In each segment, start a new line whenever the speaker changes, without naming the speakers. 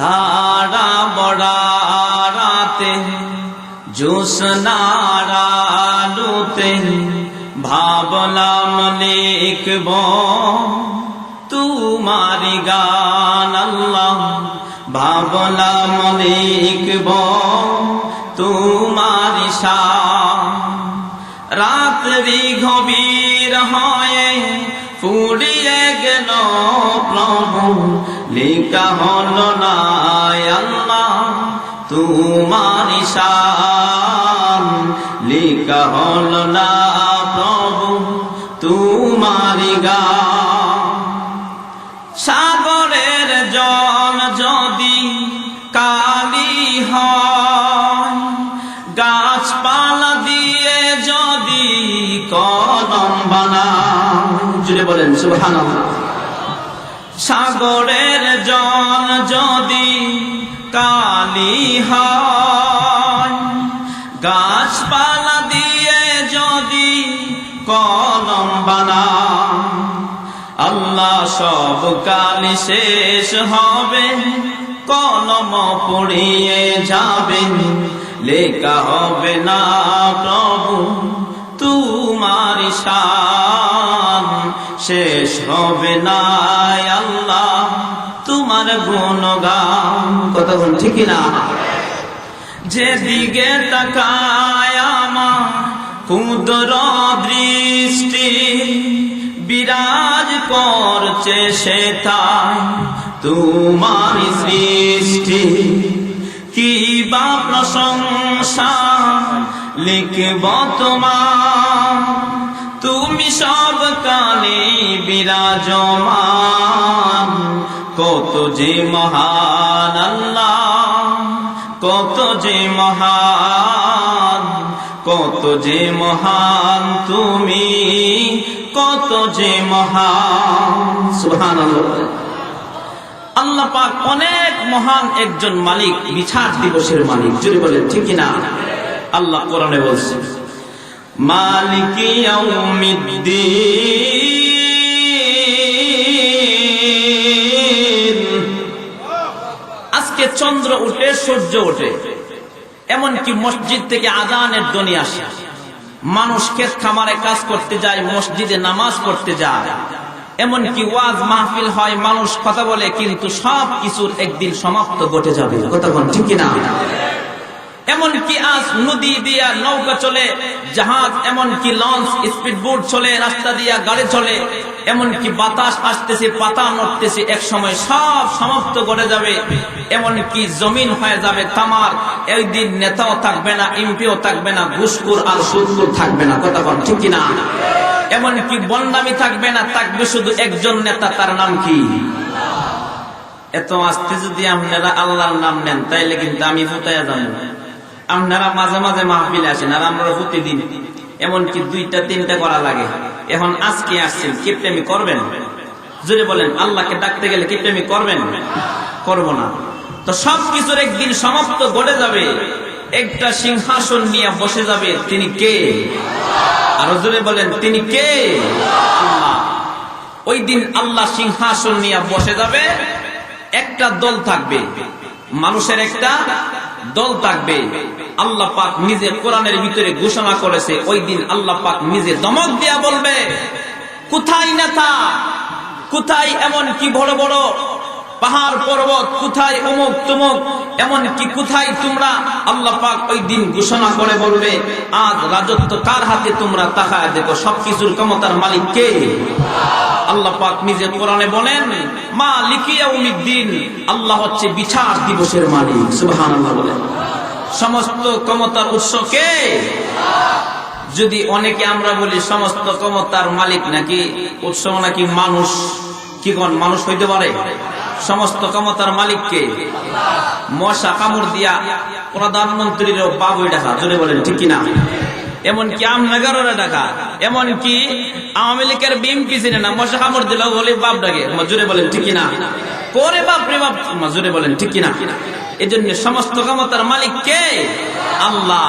তারা বড়া রাতে জোসনার আলোতে ভাবলাম লিখব তোমারি গান আল্লাহ, ভাবলাম লিখব তোমারি শান। রাত্রি গভীর হয়ে ফুরিয়ে গেল প্রভু, লেখা হলো না আল্লাহ তোমারি শান, লেখা হলো না প্রভু তোমারি গান। সাগরের জল যদি কালি হয়, গাছপালা দিয়ে যদি কলম বানায়, জুড়ে বলেন সুবহানাল্লাহ। সাগরের জল যদি কালি হয়, গাছপালা দিয়ে যদি কলম বানায়, আল্লাহ সব কালি শেষ হবে, কলম পড়িয়ে যাবেন, লেখা হবে না প্রভু তোমারি শান, শেষ হবে না আল্লাহ তোমার গুণগান। কথা বল ঠিক না? যেদিকে তাকায় আমার ক্ষুদ্র দৃষ্টি, বিরাজ করছে সেথায় তোমারি সৃষ্টি। কি বা প্রশংসা লিখব তোমার, তুমি সব কালে বিরাজমান। কত যে মহান আল্লাহ, কত যে মহান, কত যে মহান তুমি, কত যে মহান। সুবহানাল্লাহ। আল্লাহ পাক অনেক মহান একজন মালিক, বিচার দিবসের মালিক, জুড়ে বলেন ঠিক না? আল্লাহ কোরআনে বলছে মালিকি ইয়াউমিদ্দিন। আজকে চন্দ্র উঠে সূর্য ওঠে, এমনকি মসজিদ থেকে আযানের ধ্বনি আসে, মানুষ ক্ষেত খামারে কাজ করতে যায়, মসজিদে নামাজ পড়তে যায়, এমনকি ওয়াজ মাহফিল হয়, মানুষ কথা বলে, কিন্তু সব কিছুর একদিন সমাপ্ত ঘটে যাবে। কথা বল ঠিক না? এমনকি আজ নদী দিয়া নৌকা চলে, জাহাজ, এমনকি লঞ্চ, স্পিড বোট চলে, রাস্তা দিয়া গাড়ি চলে, এমনকি বাতাস আসতেছে, পাতা নড়তেছে, এক সময় সব সমাপ্ত ঘটে যাবে, এমনকি জমিন হয়ে যাবে তামার। একদিন নেতাও থাকবে না, এমপিও থাকবে না, ঘুষখোর আর সুদখোর থাকবে না। কথা বল ঠিক না? এমনকি বন্যামি থাকবে না, থাকবে শুধু একজন নেতা, তার নাম কি? এত আস্তে যদি আপনারা আল্লাহর নাম নেন, তাইলে কিন্তু আমি ফুটাইয়া যাবো। আপনারা মাঝে মাঝে মাহফিলে আসেন, আর আমরা প্রতিদিন এমনকি 2টা 3টা করা লাগে। এখন আজকে আসছেন, কিপটেমি করবেন? জোরে বলেন, আল্লাহকে ডাকতে গেলে কিপটেমি করবেন? করব না। তো সবকিছুর একদিন সমাপ্ত ঘটে যাবে, একটা সিংহাসন নিয়ে বসে যাবে, তিনি কে? আরো জোরে বলেন, তিনি কে? আল্লাহ। ওই দিন আল্লাহ সিংহাসন নিয়ে বসে যাবে, একটা দল থাকবে, মানুষের একটা দল থাকবে। আল্লাহ পাক নিজে কোরআনের ভিতরে ঘোষণা করেছে, ওই দিন আল্লাহ পাক নিজে ধমক দিয়া বলবে, কোথায় নেতা, কোথায় এমন কি বড় বড় পাহাড় পর্বত, কোথায় অমুক তুমুক, এমন কি কোথায় তোমরা? আল্লাহ পাক ওই দিন ঘোষণা করে বলবে, আজ রাজত্ব কার হাতে, তোমরা তাকায় দেখো, সবকিছুর ক্ষমতার মালিক কে? আল্লাহ পাক নিজে কোরআনে বলেন, মালিকি ইয়াউমিদ্দিন, আল্লাহ হচ্ছে বিচার দিবসের মালিক। সুবহানাল্লাহ বলেন। সমস্ত ক্ষমতার উৎস কে? যদি অনেকে আমরা বলি সমস্ত ক্ষমতার মালিক নাকি উৎস নাকি মানুষ, কি কোন মানুষ হইতে পারে? সমস্ত ক্ষমতার মালিক কে? মশা কামড় দিয়া প্রধানমন্ত্রীরও বাবুই ডাকা, জোরে বলেন ঠিক কিনা? এমনকি আমনগরের ডাকা, এমনকি আওয়ামী লীগের বিএমপি ছিল না, মশা কামড় দিল বলে বাপ ডাকে, জোরে বলেন ঠিক কিনা? করে বাপ রে বাপ, জোরে বলেন ঠিক কিনা? এই জন্য সমস্ত ক্ষমতার মালিক কে? আল্লাহ।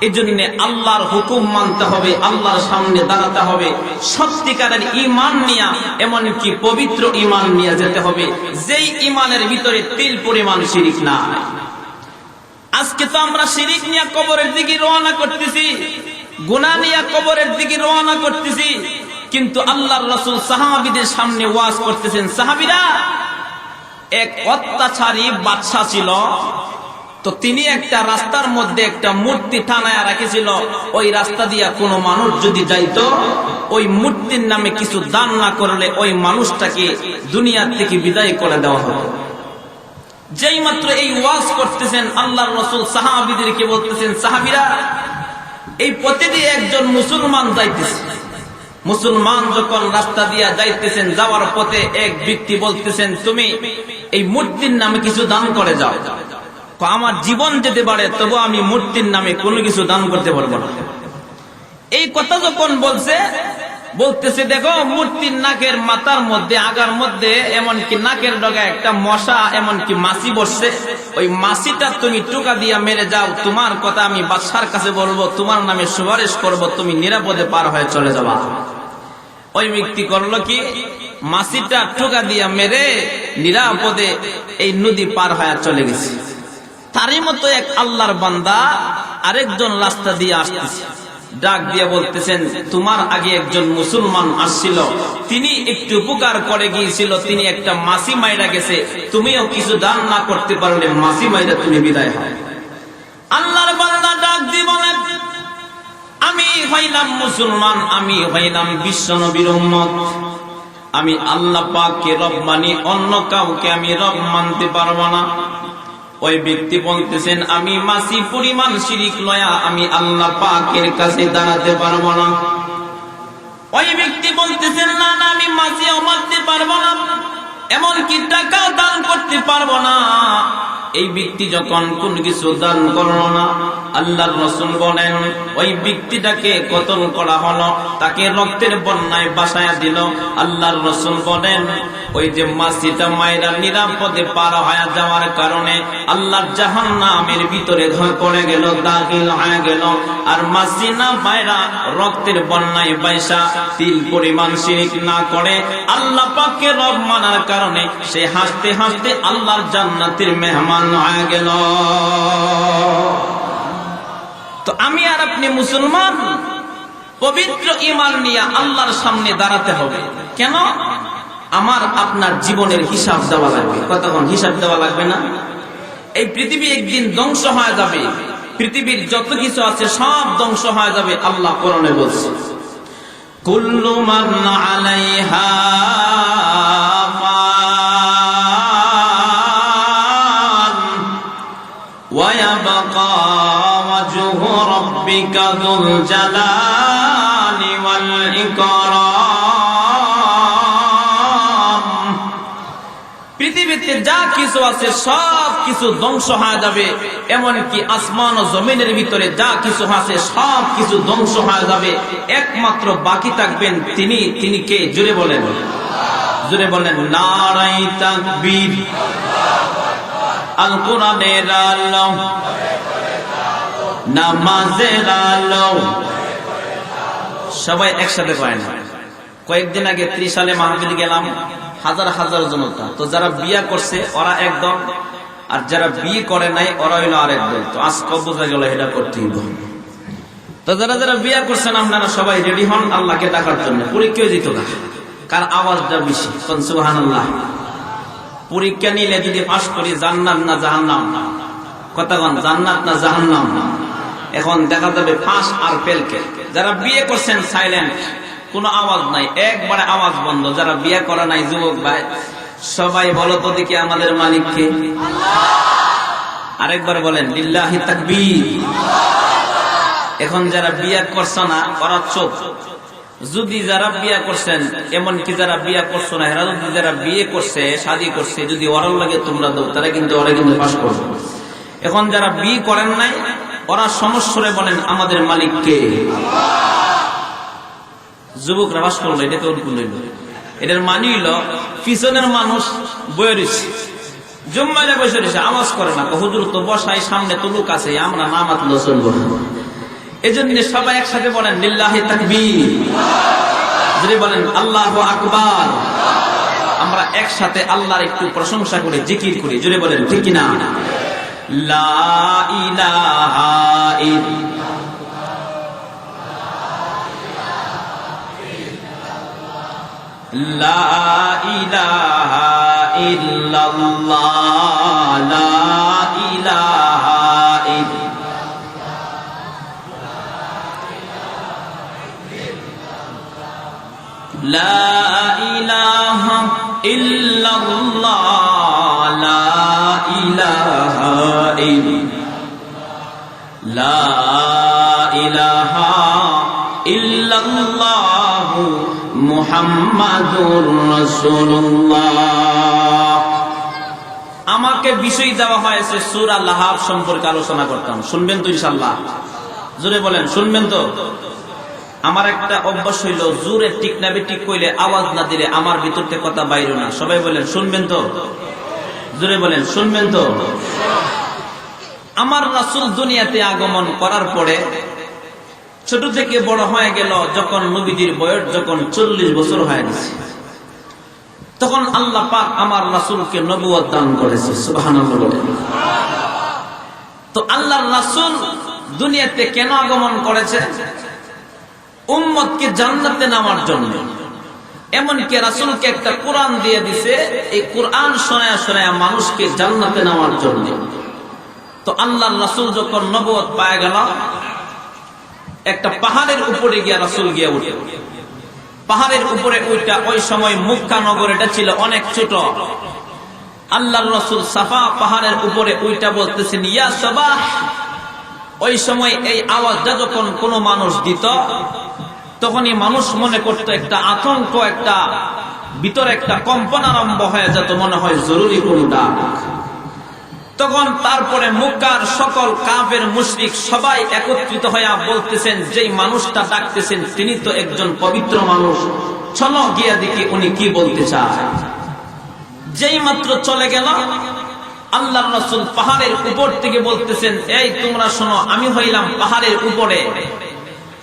এই জন্য আল্লাহর হুকুম মানতে হবে, আল্লাহর সামনে দাঁড়াতে হবে সত্যিকারের ঈমান নিয়ে, এমনকি পবিত্র ঈমান নিয়ে যেতে হবে, যেই ঈমানের ভিতরে তিল পরিমাণ শিরিক নাই। আজকে তো আমরা শিরিক নিয়ে কবরের দিকে রওনা করতেছি, গুনাহ নিয়ে কবরের দিকে রওনা করতেছি, কিন্তু আল্লাহর রাসূল সাহাবীদের সামনে ওয়াজ করতেছেন। সাহাবীরা, এক অত্যাচারী বাদশা ছিল, তো তিনি একটা রাস্তার মধ্যে একটা মূর্তি টানায় রেখেছিল। ওই রাস্তা দিয়ে কোনো মানুষ যদি যাইতো, ওই মূর্তির নামে কিছু দান না করলে ওই মানুষটাকে দুনিয়া থেকে বিদায় করে দেওয়া হতো। যেই মাত্র এই ওয়াজ করতেছেন, আল্লাহর রাসূল সাহাবীদেরকে বলতেছেন, সাহাবীরা, এই পথে দিয়ে একজন মুসলমান যাইতেছে। মুসলমান যখন রাস্তা দিয়ে যাইতেছেন, যাওয়ার পথে এক ব্যক্তি বলতেছেন, তুমি এই মূর্তির নামে কিছু দান করে যাও। আমার জীবন যেতে পারে, তবু আমি মূর্তির নামে কোনো কিছু দান করতে পারবো না। এই কথা যখন বলতেছে, দেখো মূর্তির নাকের মাথার মধ্যে, আগার মধ্যে, এমনকি নাকের ডগায় একটা মশা, এমনকি মাছি বসছে, ওই মাছিটা তুমি টুকা দিয়া মেরে যাও, তোমার কথা আমি বাদশার কাছে বলবো, তোমার নামে সুপারিশ করব, তুমি নিরাপদে পার হয়ে চলে যাবা। ওই ব্যক্তি করলো কি, মাছিটা টুকা দিয়া মেরে নিরাপদে এই নদী পার হয়ে চলে গেছে। তারই মতো এক আল্লাহর বান্দা আরেকজন রাস্তা দিয়ে আসতেছে, ডাক দিয়ে বলতেছেন, তোমার আগে একজন মুসলমান আসছিল, তিনি একটু উপকার করে গিয়েছিল, তিনি একটা মাছি মাইরা গেছে, তুমিও কিছু দান না করতে পারলে মাছি মাইরা তুমি বিদায় হও। আল্লাহর বান্দা ডাক দিয়ে বলেন, আমি হইলাম মুসলমান, আমি হইলাম বিশ্ব নবীর উম্মত, আমি আল্লাহ পাককে রব মানি, অন্য কাউকে আমি রব মানতে পারবো না। ওই ব্যক্তি বলতেছেন, আমি মাসি পরিমাণ শিরিক লয়া আমি আল্লাহ পাকের কাছে দাঁড়াতে পারবো না। ওই ব্যক্তি বলতেছেন, না না, আমি মাসিও মারতে পারবো না, এমনকি টাকাও দান করতে পারবো না। এই ব্যক্তি যখন কোন কিছু দান করলো না, আল্লাহর রাসূল বলেন, ওই ব্যক্তিটাকে কতল করা হলো, তাকে রক্তের বন্যায় ভাসায়া দিল। আল্লাহর রাসূল বলেন, ওই যে মাছিটা মাইরা নিরাপদে পার হয়ে যাওয়ার কারণে আল্লাহর জাহান্নামের ভিতরে পড়ে গেল, দাখিল হয়ে গেল। আর মাছি না মাইরা রক্তের বন্যায় ভাসা তিল পরিমাণ শিরক না করে আল্লাহ পাককে রব মানার কারণে সে হাসতে হাসতে আল্লাহর জান্নাতের মেহমান হয়ে গেল। তো আমি আর আপনি মুসলমান, পবিত্র ঈমান নিয়ে আল্লাহর সামনে দাঁড়াতে হবে। কেন? আমার আপনার জীবনের হিসাব দেওয়া লাগবে। কতক্ষণ হিসাব দেওয়া লাগবে না? এই পৃথিবী একদিন ধ্বংস হয়ে যাবে, পৃথিবীর যত কিছু আছে সব ধ্বংস হয়ে যাবে। আল্লাহ কোরআনে বলছে, কুল্লু মান আলাইহা ফান ওয়া ইয়াবকা ওয়াজহু রাব্বিকা যুল জালালি ওয়াল ইকরাম। পৃথিবীতে যা কিছু আছে সব কিছু ধ্বংস হয়ে যাবে, এমনকি আসমান ও জমিনের ভিতরে যা কিছু আছে সব কিছু ধ্বংস হয়ে যাবে। একমাত্র বাকি থাকবেন তিনি কে? জোরে বলেন, জোরে বলেন, নারায়ে তাকবীর। আল কোরআনের আলো, নামাজের আলো, সবাই একসাথে করেন। কয়েকদিন আগে 30 সালে মাহফিল গেলাম, হাজার হাজার জনতা। তো যারা বিয়ে করছে ওরা একদম, আর যারা বিয়ে করে নাই ওরা হইলো আরেক দল। তো আজকে বোঝা গেল এটা করতেই হবে। তো যারা বিয়ে করছেন আপনারা সবাই রেডি হন আল্লাহকে ডাকার জন্য। পরীক্ষায় দিত না, কার আওয়াজটা বেশি, সুবহানাল্লাহ। পরীক্ষা নিলে যদি পাস করি, জান্নাত না জাহান্নাম? কথা বল, জান্নাত না জাহান্নাম? এখন দেখা যাবে পাস আর ফেলকে। যারা বিয়ে করছেন সাইলেন্ট, কোনো আওয়াজ নাই, একবারে আওয়াজ বন্ধ। যারা বিয়ে করা নাই যুবক ভাই সবাই বলো তো দেখি আমাদের মালিককে। আরেকবার বলেন, লিল্লাহি তাকবীর। এখন যারা বিয়ে করছো না ওরা চোখ। যদি যারা বিয়ে করছেন, এমনকি যারা বিয়ে করছো না এরা যদি যারা বিয়ে করছে, শাদী করছে, যদি ওরাও লাগে তোমরা দাও, তারা কিন্তু ওরা কিন্তু পাস করবে। এখন যারা বিয়ে করেন নাই ওরা সমস্যরে বলেন আমাদের মালিককে। যুবকরা পাস করলো, এটা তো এটার মানি হইল পিছনের মানুষ বয়ে রয়েছে, জুম্মায় বসে রয়েছে, আওয়াজ করে না। হুজুর তো বসাই, সামনে তো লোক আছে, আমরা নামাজ চলবো। এজন্য সবাই একসাথে বলেন লিল্লাহি তাকবীর, যদি বলেন আল্লাহু আকবার। আমরা একসাথে আল্লাহর একটু প্রশংসা করে জিকির করি, জোরে বলেন ঠিক কিনা? লা ইলাহা লা ইলাহা ইল্লাল্লাহ, লা ইলাহা লা ইলাহা ইল্লাল্লাহ, লা ইলাহা লা ইলাহা ইল্লাল্লাহ মুহাম্মাদুর রাসূলুল্লাহ। আমাকে বিষয় দেওয়া হয়েছে সূরা লাহাব সম্পর্কে আলোচনা করতাম, শুনবেন তো ইনশাআল্লাহ? জোরে বলেন শুনবেন তো? আমার একটা অভ্যাস হইল জোরে টিক না বেঠিক কইলে আওয়াজ না দিলে আমার ভিতর থেকে কথা বাইরে না। সবাই বলেন শুনবেন তো? জোরে বলেন শুনবেন তো? আমার রাসূল দুনিয়াতে আগমন করার পরে ছোট থেকে বড় হয়ে গেল, যখন নবীজির বয়স যখন 40 বছর হয়ে গেছে, তখন আল্লাহ পাক আমার রাসূলকে নবুয়ত দান করেছে। সুবহানাল্লাহ বলেন। তো আল্লাহর রাসূল দুনিয়াতে কেন আগমন করেছে? উম্মতকে জান্নাতে নামার জন্য। এমনকি রাসূলকে একটা কোরআন দিয়ে দিছে, এই কোরআন শোনায়া শোনায়া মানুষকে জান্নাতে নামার জন্য। তো আল্লাহর রাসূল যখন নবুয়ত পায় গেল, একটা পাহাড়ের উপরে গিয়া রাসূল গিয়া উঠে। পাহাড়ের উপরে ওইটা, ওই সময় মক্কা নগর এটা ছিল অনেক ছোট। আল্লাহর রাসূল সাফা পাহাড়ের উপরে ওইটা বলতেছেন ইয়া সাবাহ। ওই সময় এই আওয়াজটা যখন কোনো মানুষ দিত, তখনই মানুষ মনে করতো একটা আতঙ্ক, একটা ভিতরে একটা কম্পন আরম্ভ হয়ে যেত, মনে হয় জরুরি কোনো ডাক। তখন তারপরে মক্কার সকল কাফের মুশরিক সবাই একত্রিত হয়ে বলতেছেন, যেই মানুষটা ডাকতেছেন তিনি তো একজন পবিত্র মানুষ, চলো গিয়া দেখি উনি কি বলতে চায়। যেই মাত্র চলে গেল, আল্লাহর রাসূল পাহাড়ের উপর থেকে বলতেছেন, এই তোমরা শোনো, আমি হইলাম পাহাড়ের উপরে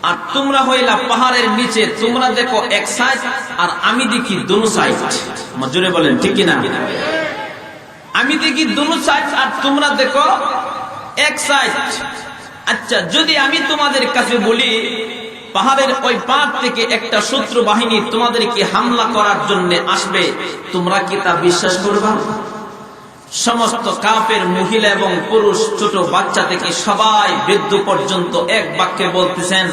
আর তোমরা হইলা পাহাড়ের নিচে। তোমরা দেখো এক সাইড আর আমি দেখি দুনো সাইড। জোরে বলেন ঠিক কিনা? আমি দেখি দুনো সাইড আর তোমরা দেখো এক সাইড। আচ্ছা, যদি আমি তোমাদের কাছে বলি পাহাড়ের ওই পার থেকে একটা শত্রু বাহিনী তোমাদেরকে হামলা করার জন্য আসবে, তোমরা কি তা বিশ্বাস করবা? সমস্ত কাফের মহিলা এবং পুরুষ, ছোট বাচ্চা থেকে সবাই বৃদ্ধ পর্যন্ত এক বাক্যে বলতেছেন,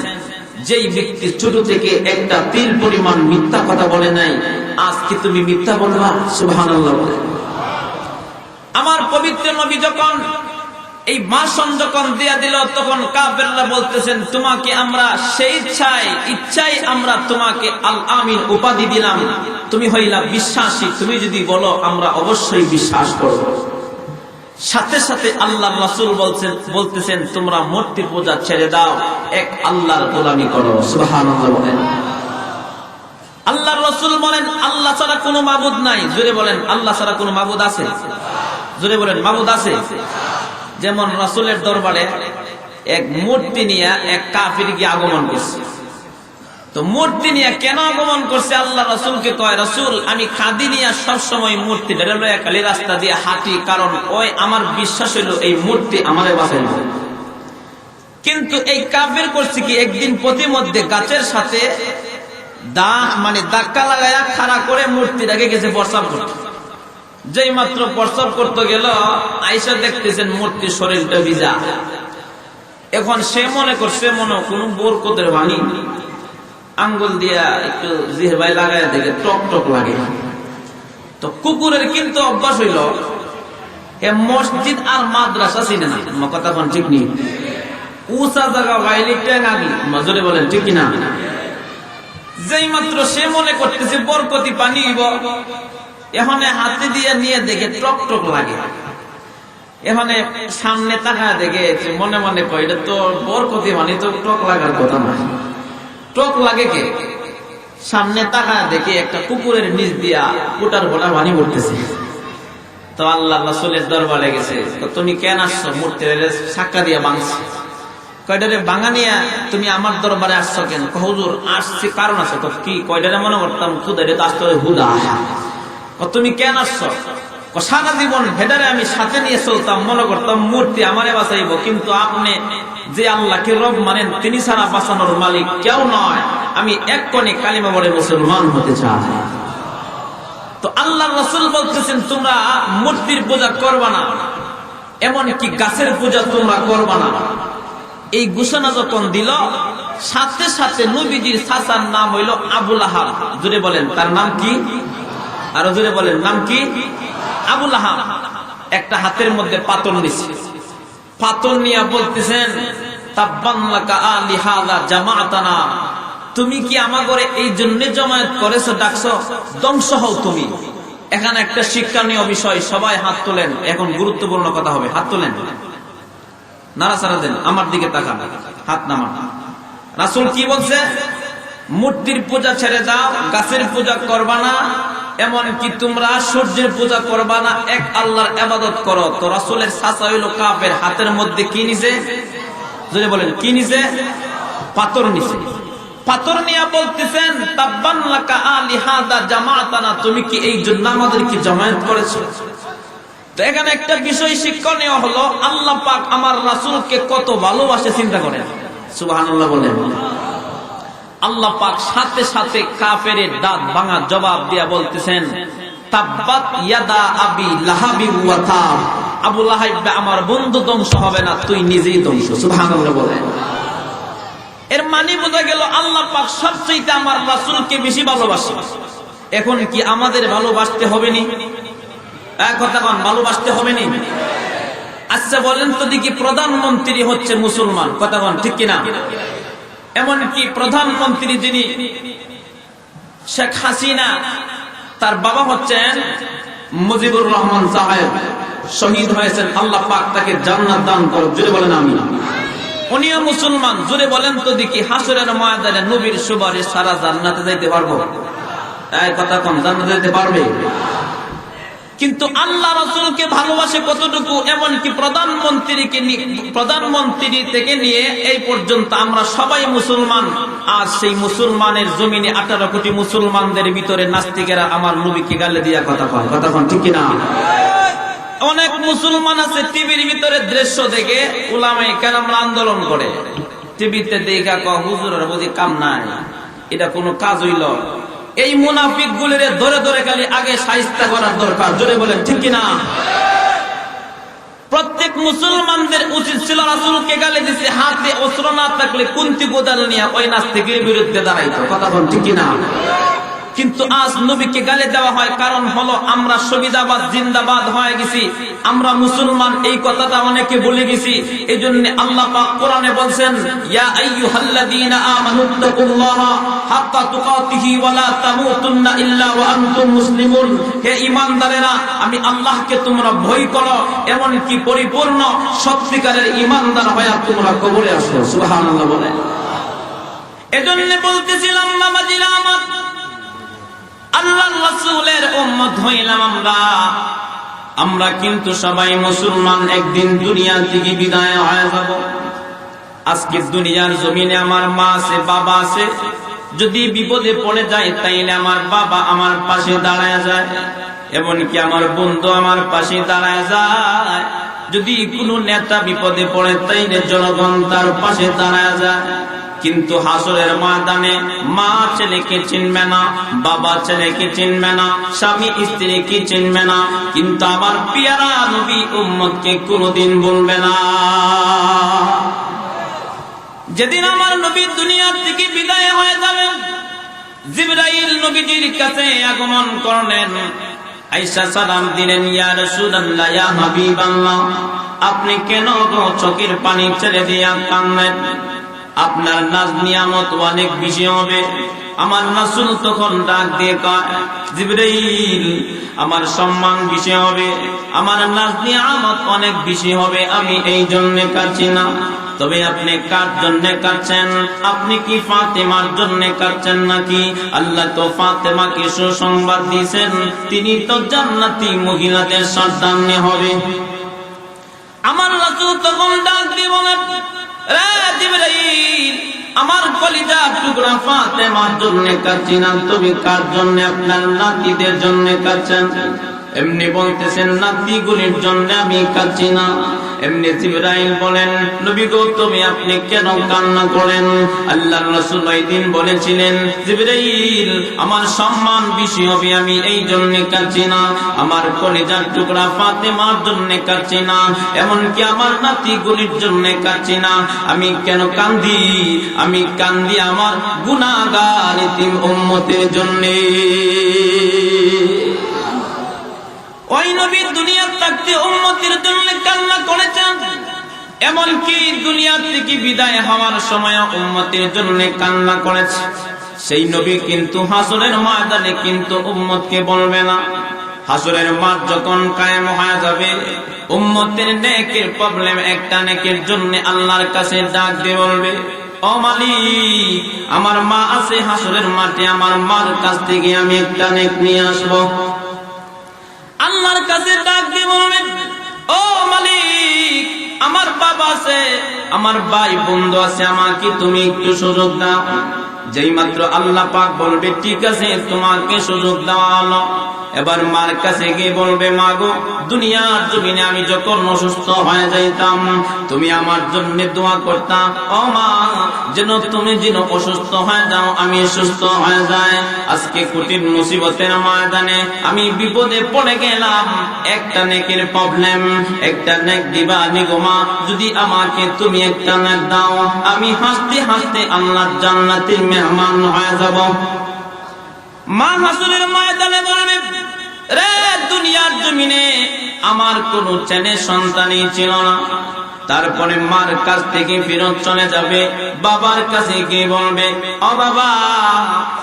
যেই ব্যক্তি ছোট থেকে একটা তিল পরিমাণ মিথ্যা কথা বলে নাই, আজ কি তুমি মিথ্যা বলবা? সুবহানাল্লাহ। আমার পবিত্র নবী যখন এই ভাষণ যখন দিয়া দিল, তখন কাফেররা বলতেছেন, তোমাকে আমরা সেই ইচ্ছাই আমরা তোমাকে আল আমিন উপাধি দিলাম, তুমি হইলা বিশ্বাসী, তুমি যদি বলো আমরা অবশ্যই বিশ্বাস করব। সাথে সাথে আল্লাহর রাসূল বলতেছেন, তোমরা মূর্তি পূজা ছেড়ে দাও, এক আল্লাহর গোলামি করো। সুবহানাল্লাহ বলেন। আল্লাহর রাসূল বলেন, আল্লাহ ছাড়া কোনো মাবুদ নাই। জোরে বলেন, আল্লাহ ছাড়া কোনো মাবুদ আছে? জোরে বলেন, মাবুদ আছে? যেমন রাসূলের দরবারে এক মূর্তি নিয়ে এক কাফির গিয়ে আগমন করছে। তো মূর্তি নিয়ে কেন আগমন করছে? আল্লাহ রাসূলকে কয়, রাসূল আমি খাদি নিয়ে সবসময় মূর্তি লয়ে খালি রাস্তা দিয়ে হাঁটি, কারণ ওই আমার বিশ্বাস হইল এই মূর্তি আমারে বাঁচাইবে। কিন্তু এই কাফির করছে কি, একদিন প্রতিমধ্যে গাছের সাথে ধাক্কা লাগায়া খাড়া করে মূর্তিটাকে গেছে প্রস্রাব করতে। যেই মাত্র প্রস্রাব করতে গেল, আয়েশা দেখতেছেন মূর্তির শরীরটা ভিজা। এখন সে মনে করছে মনে কোন বরকতের বাণী, আঙ্গুল দিয়া একটু জিহ্বায় লাগায় দেখে টক টক লাগে। তো কুকুরের কিন্তু অভ্যাস হইল, এ মসজিদ আর মাদ্রাসা চিনে না, কথা কোন ঠিক নেই, উঁচা জায়গা বাইলে টেঙ্গাগি। জোরে বলেন ঠিক কিনা? যেই মাত্র সে মনে করতেছে বরকতি পানি দিব, এখানে হাতে দিয়ে নিয়ে দেখে টক টক লাগে। এখানে সামনে তাকায় দেখে মনে মনে কয়, এটা তো বরকতি পানি, তো টক লাগার কথা না। টক লাগে কে? সামনে তাকায় দেখে একটা কুকুরের নিচ দিয়া কোটার গোটা পানি পড়তেছে। তো আল্লাহ রাসূলের দরবারে গেছে, তুমি কেন আসছো? মূর্তির সাক্কা দিয়া বাঁধছে। কয়টারে বাঙানিয়া তুমি আমার দরবারে আসছো কেন? হুজুর আসছি কারণ আছে। তো কি? কয়টারে মনে করতাম খুদারে তো আসতে হুদা। তুমি কেন আসছো? সারা জীবন ভেডারে আমি সাথে নিয়ে চলতাম, মনে করতাম মূর্তি আমারে বাঁচাইব, কিন্তু আপনি যে আল্লাহকে রব মানেন তিনি ছাড়া বাঁচানোর মালিক কেউ নয়। আমি এক কোণে কালিমা পড়ে মুসলমান হতে চাই। তো আল্লাহ রাসূল বলতেছেন তোমরা মূর্তির পূজা করবা না, এমনকি গাছের পূজা তোমরা করবা না। এই ঘোষণা যখন দিল, সাথে সাথে নবীজির চাচার নাম হইল আবু লাহাব। জোরে বলেন তার নাম কি? আরো জোরে বলেন নাম কি? আবু লাহাব একটা হাতের মধ্যে পাথর নিছে, পাথর নিয়ে বলতেছেন তাব্বান লাকা আলি হাযা জামাআতানা, তুমি কি আমাগরে এই জন্য জমায়েত করেছো, ডাকছো? ধ্বংস হও তুমি। এখানে একটা শিক্ষণীয় বিষয়, সবাই হাত তোলেন, এখন গুরুত্বপূর্ণ কথা হবে। হাত তোলেন, নাড়াচাড়া দেন, আমার দিকে তাকান, হাত নামান। রাসূল কি বলছে? মূর্তির পূজা ছেড়ে দাও, গাছের পূজা করবা না, এমনকি তোমরা সূর্যের পূজা করবা না, এক আল্লাহর ইবাদত করো। তো রাসূলের চাচা হইল কাফের, হাতের মধ্যে কি নিছে? যদি বলেন কি নিছে? পাথর নিছে। পাথর নিয়ে বলতেছেন তাব্বান লাকা আলি হাযা জামাআতানা, তুমি কি এই জন্য আমাদেরকে জামায়াত করেছো? তো এখানে একটা বিষয় শিক্ষণীয় হলো, আল্লাহ পাক আমার রাসূলকে কত ভালোবাসে চিন্তা করেন। সুবহানাল্লাহ বলেন। আল্লাহ পাক সাথে সাথে কাফেরের দাঁত ভাঙা জবাব দিয়া বলতেছেন তাব্বাত ইয়াদা আবি লাহাবি ওয়া তাব, আবু লাহাব আমার বন্ধু ধ্বংস হবে না, তুই নিজেই ধ্বংস। সুবহানাল্লাহ বলেন। এর মানে বোঝা গেল আল্লাহ পাক সবচেয়ে আমার রাসূলকে বেশি ভালোবাসে। এখন কি আমাদের ভালোবাসতে হবে নি? এক কথা কোন, ভালোবাসতে হবে নি? আচ্ছা বলেন তো দেখি, প্রধানমন্ত্রী হচ্ছে মুসলমান, কথা কোন ঠিক কিনা? এমনকি প্রধানমন্ত্রী যিনি শেখ হাসিনা, তার বাবা হচ্ছেন মুজিবুর রহমান সাহেব, শহীদ হয়েছেন, আল্লাহ পাক তাকে জান্নাত দান করুন। জোরে বলেন আমিন। উনিও মুসলমান। জোরে বলেন তো দেখি, হাসরের ময়দানে নবীর সুপারিশ সারা জান্নাতে যাইতে পারবো? এই কথা কম, জান্নাতে যাইতে পারবে? কিন্তু আল্লাহ রাসূলকে ভালোবাসে কতটুকু, এমনকি প্রধানমন্ত্রী থেকে নিয়ে এই পর্যন্ত আমরা সবাই মুসলমান। আর সেই মুসলমানের জমিনে 18 কোটি মুসলমানদের ভিতরে নাস্তিকেরা আমার নবীকে গালে দিয়া কথা কয়, কথা কন ঠিক কিনা? অনেক মুসলমান আছে টিভির ভিতরে দৃশ্য দেখে উলামায়ে কেরামরা আন্দোলন করে, টিভিতে দেখা কয় হুজুরের বুঝি কাম নাই, এটা কোনো কাজ হইল? এই মুনাফিক গুলিরে ধরে ধরে খালি আগে শায়েস্তা করার দরকার। জোরে বলেন ঠিক কিনা? প্রত্যেক মুসলমানদের উচিত ছিল রাসূলকে গালি দিতে হাতে অস্ত্র না থাকলে কুন্তি কোদাল নিয়ে ওই নাস্তিকের বিরুদ্ধে দাঁড়াইতো, কথা বলেন ঠিক কিনা? কিন্তু আজ নবীকে গালি দেওয়া হয়, কারণ হলো আমরা সুবিধাবাদ জিন্দাবাদ হয়ে গেছি, আমরা মুসলমান, এই কথাটা অনেকে ভুলে গেছি। এই জন্য আল্লাহ পাক কোরআনে বলছেন ইয়া আইয়ুহাল্লাযীনা আমানুত্তাকুল্লাহা হাক্কা তুকাতিহি ওয়া লা তামুতুন্না ইল্লা ওয়া আনতুম মুসলিমুন, হে ঈমানদারেরা আমি আল্লাহকে তোমরা ভয় করো, এমনকি পরিপূর্ণ সত্যিকারের ঈমানদার হয়ে তোমরা কবরে আসো। সুবহানাল্লাহ বলে। এজন্য বলতেছিলাম বাবাজিরা আমার, আল্লাহর রাসূলের উম্মত হইলাম আমরা কিন্তু সবাই মুসলমান, একদিন দুনিয়া থেকে বিদায় হয়ে যাব। আজকে দুনিয়ার জমিনে আমার মা আছে, বাবা আছে, যদি বিপদে পড়ে যায় তাইলে আমার বাবা আমার পাশে দাঁড়ায় যায়, এমনকি আমার বন্ধু আমার পাশে দাঁড়ায় যায়। যদি কোনো নেতা বিপদে পড়ে তাইলে জনগণ তার পাশে দাঁড়ায় যায়। কিন্তু হাসরের ময়দানে মা ছেলেকে চিনবে না, বাবা ছেলেকে চিনবে না, স্বামী স্ত্রীকে চিনবে না, কিন্তু আমার পিয়ারা নবী উম্মতকে কোনোদিন বলবে না। যেদিন আমার নবী দুনিয়া থেকে বিদায় হয়ে যাবেন, জিবরাইল নবীজির কাছে আগমন করলেন, আয়েশা সালাম দিলেন, ইয়া রাসূলুল্লাহ, ইয়া হাবিবাল্লাহ, আপনি কেন চোখের পানি ছেড়ে দিয়া কাঁদলেন? আপনার নাজ নিয়ামত অনেক বেশি হবে। আমার রাসূল তখন ডাক দিয়ে কয়, জিবরাইল, আমার সম্মান বেশি হবে, আমার নাজ নিয়ামত অনেক বেশি হবে, আমি এই জন্য কাঁদছি না। তবে আপনি কার জন্য কাঁদছেন? আপনি কি ফাতেমার জন্য কাঁদছেন নাকি? আল্লাহ তো ফাতেমাকে সুসংবাদ দিয়েছেন, তিনি তো জান্নাতি মহিলাদের সন্তান হবে। আমার রাসূল তখন ডাক দিয়ে বলেন, রে জিবরাইল, আমার কলিজার টুকরা ফাতেমার জন্য কাঁদছি না, তুমি কার জন্য? আপনার নাতিদের জন্য কাঁদছেন। এমনি বলতেছেন নাতিগুলির জন্য আমি কাঁদছি না। এমনি জিবরাইল বলেন, নবী গো তুমি আপনি কেন কান্না করেন? আল্লাহর রাসূল ওই দিন বলেছিলেন, জিবরাইল আমার সম্মান বেশি হবে, আমি এই জন্য কাঁদছি না, আমার কলিজার টুকরা ফাতেমার জন্য কাঁদছি না, এমনকি আমার নাতিগুলির জন্য কাঁদছি না। আমি কেন কান্দি? আমি কান্দি আমার গুনাহগার এতিম উম্মতের জন্য। ওই নবী দুনিয়ার থাকতে উম্মতের জন্য কান্না করেছেন, এমনকি দুনিয়া থেকে বিদায় হওয়ার সময় উম্মতের জন্য কান্না করেছে। সেই নবী কিন্তু হাসরের ময়দানে কিন্তু উম্মতকে বলবে না। হাসরের মাঠ যখন কায়েম হয়ে যাবে, উম্মতের নেকের প্রবলেম, একটা নেকের জন্য আল্লাহর কাছে ডাক দিয়ে বলবে, ও মালিক আমার মা আছে হাসরের মাঠে, আমার মার কাছ থেকে আমি একটা নেক নিয়ে আসবো। আল্লাহর কাছে ডাক দিয়ে বলবেন, ও মালিক আমার বাবা আছে, আমার ভাই বন্ধু আছে, আমাকে তুমি একটু সুযোগ দাও। যেই মাত্র আল্লাহ পাক বলবে ঠিক আছে তোমাকে সুযোগ দেওয়া হলো, এবার মার কাছে গিয়ে বলবে, মা গো দুনিয়ার জমিনে আমি যখন অসুস্থ হয়ে যাইতাম তুমি আমার জন্য দোয়া করতাম, ও মা যেন তুমি যেন অসুস্থ হয়ে যাও, আমি সুস্থ হয়ে যাই। আজকে কঠিন মুসিবতের ময়দানে আমি বিপদে পড়ে গেলাম, একটা নেকের প্রবলেম, একটা নেক দিবা গো মা, যদি আমাকে তুমি একটা নেক দাও, আমি হাসতে হাসতে আল্লাহর জান্নাতের মেহমান হয়ে যাব। মা হাসরের ময়দানে বলবে, রে দুনিয়ার জমিনে আমার কোন ছেলে সন্তানই ছিল না। তারপরে মার কাছ থেকে ফেরত চলে যাবে, বাবার কাছে গিয়ে বলবে, ও বাবা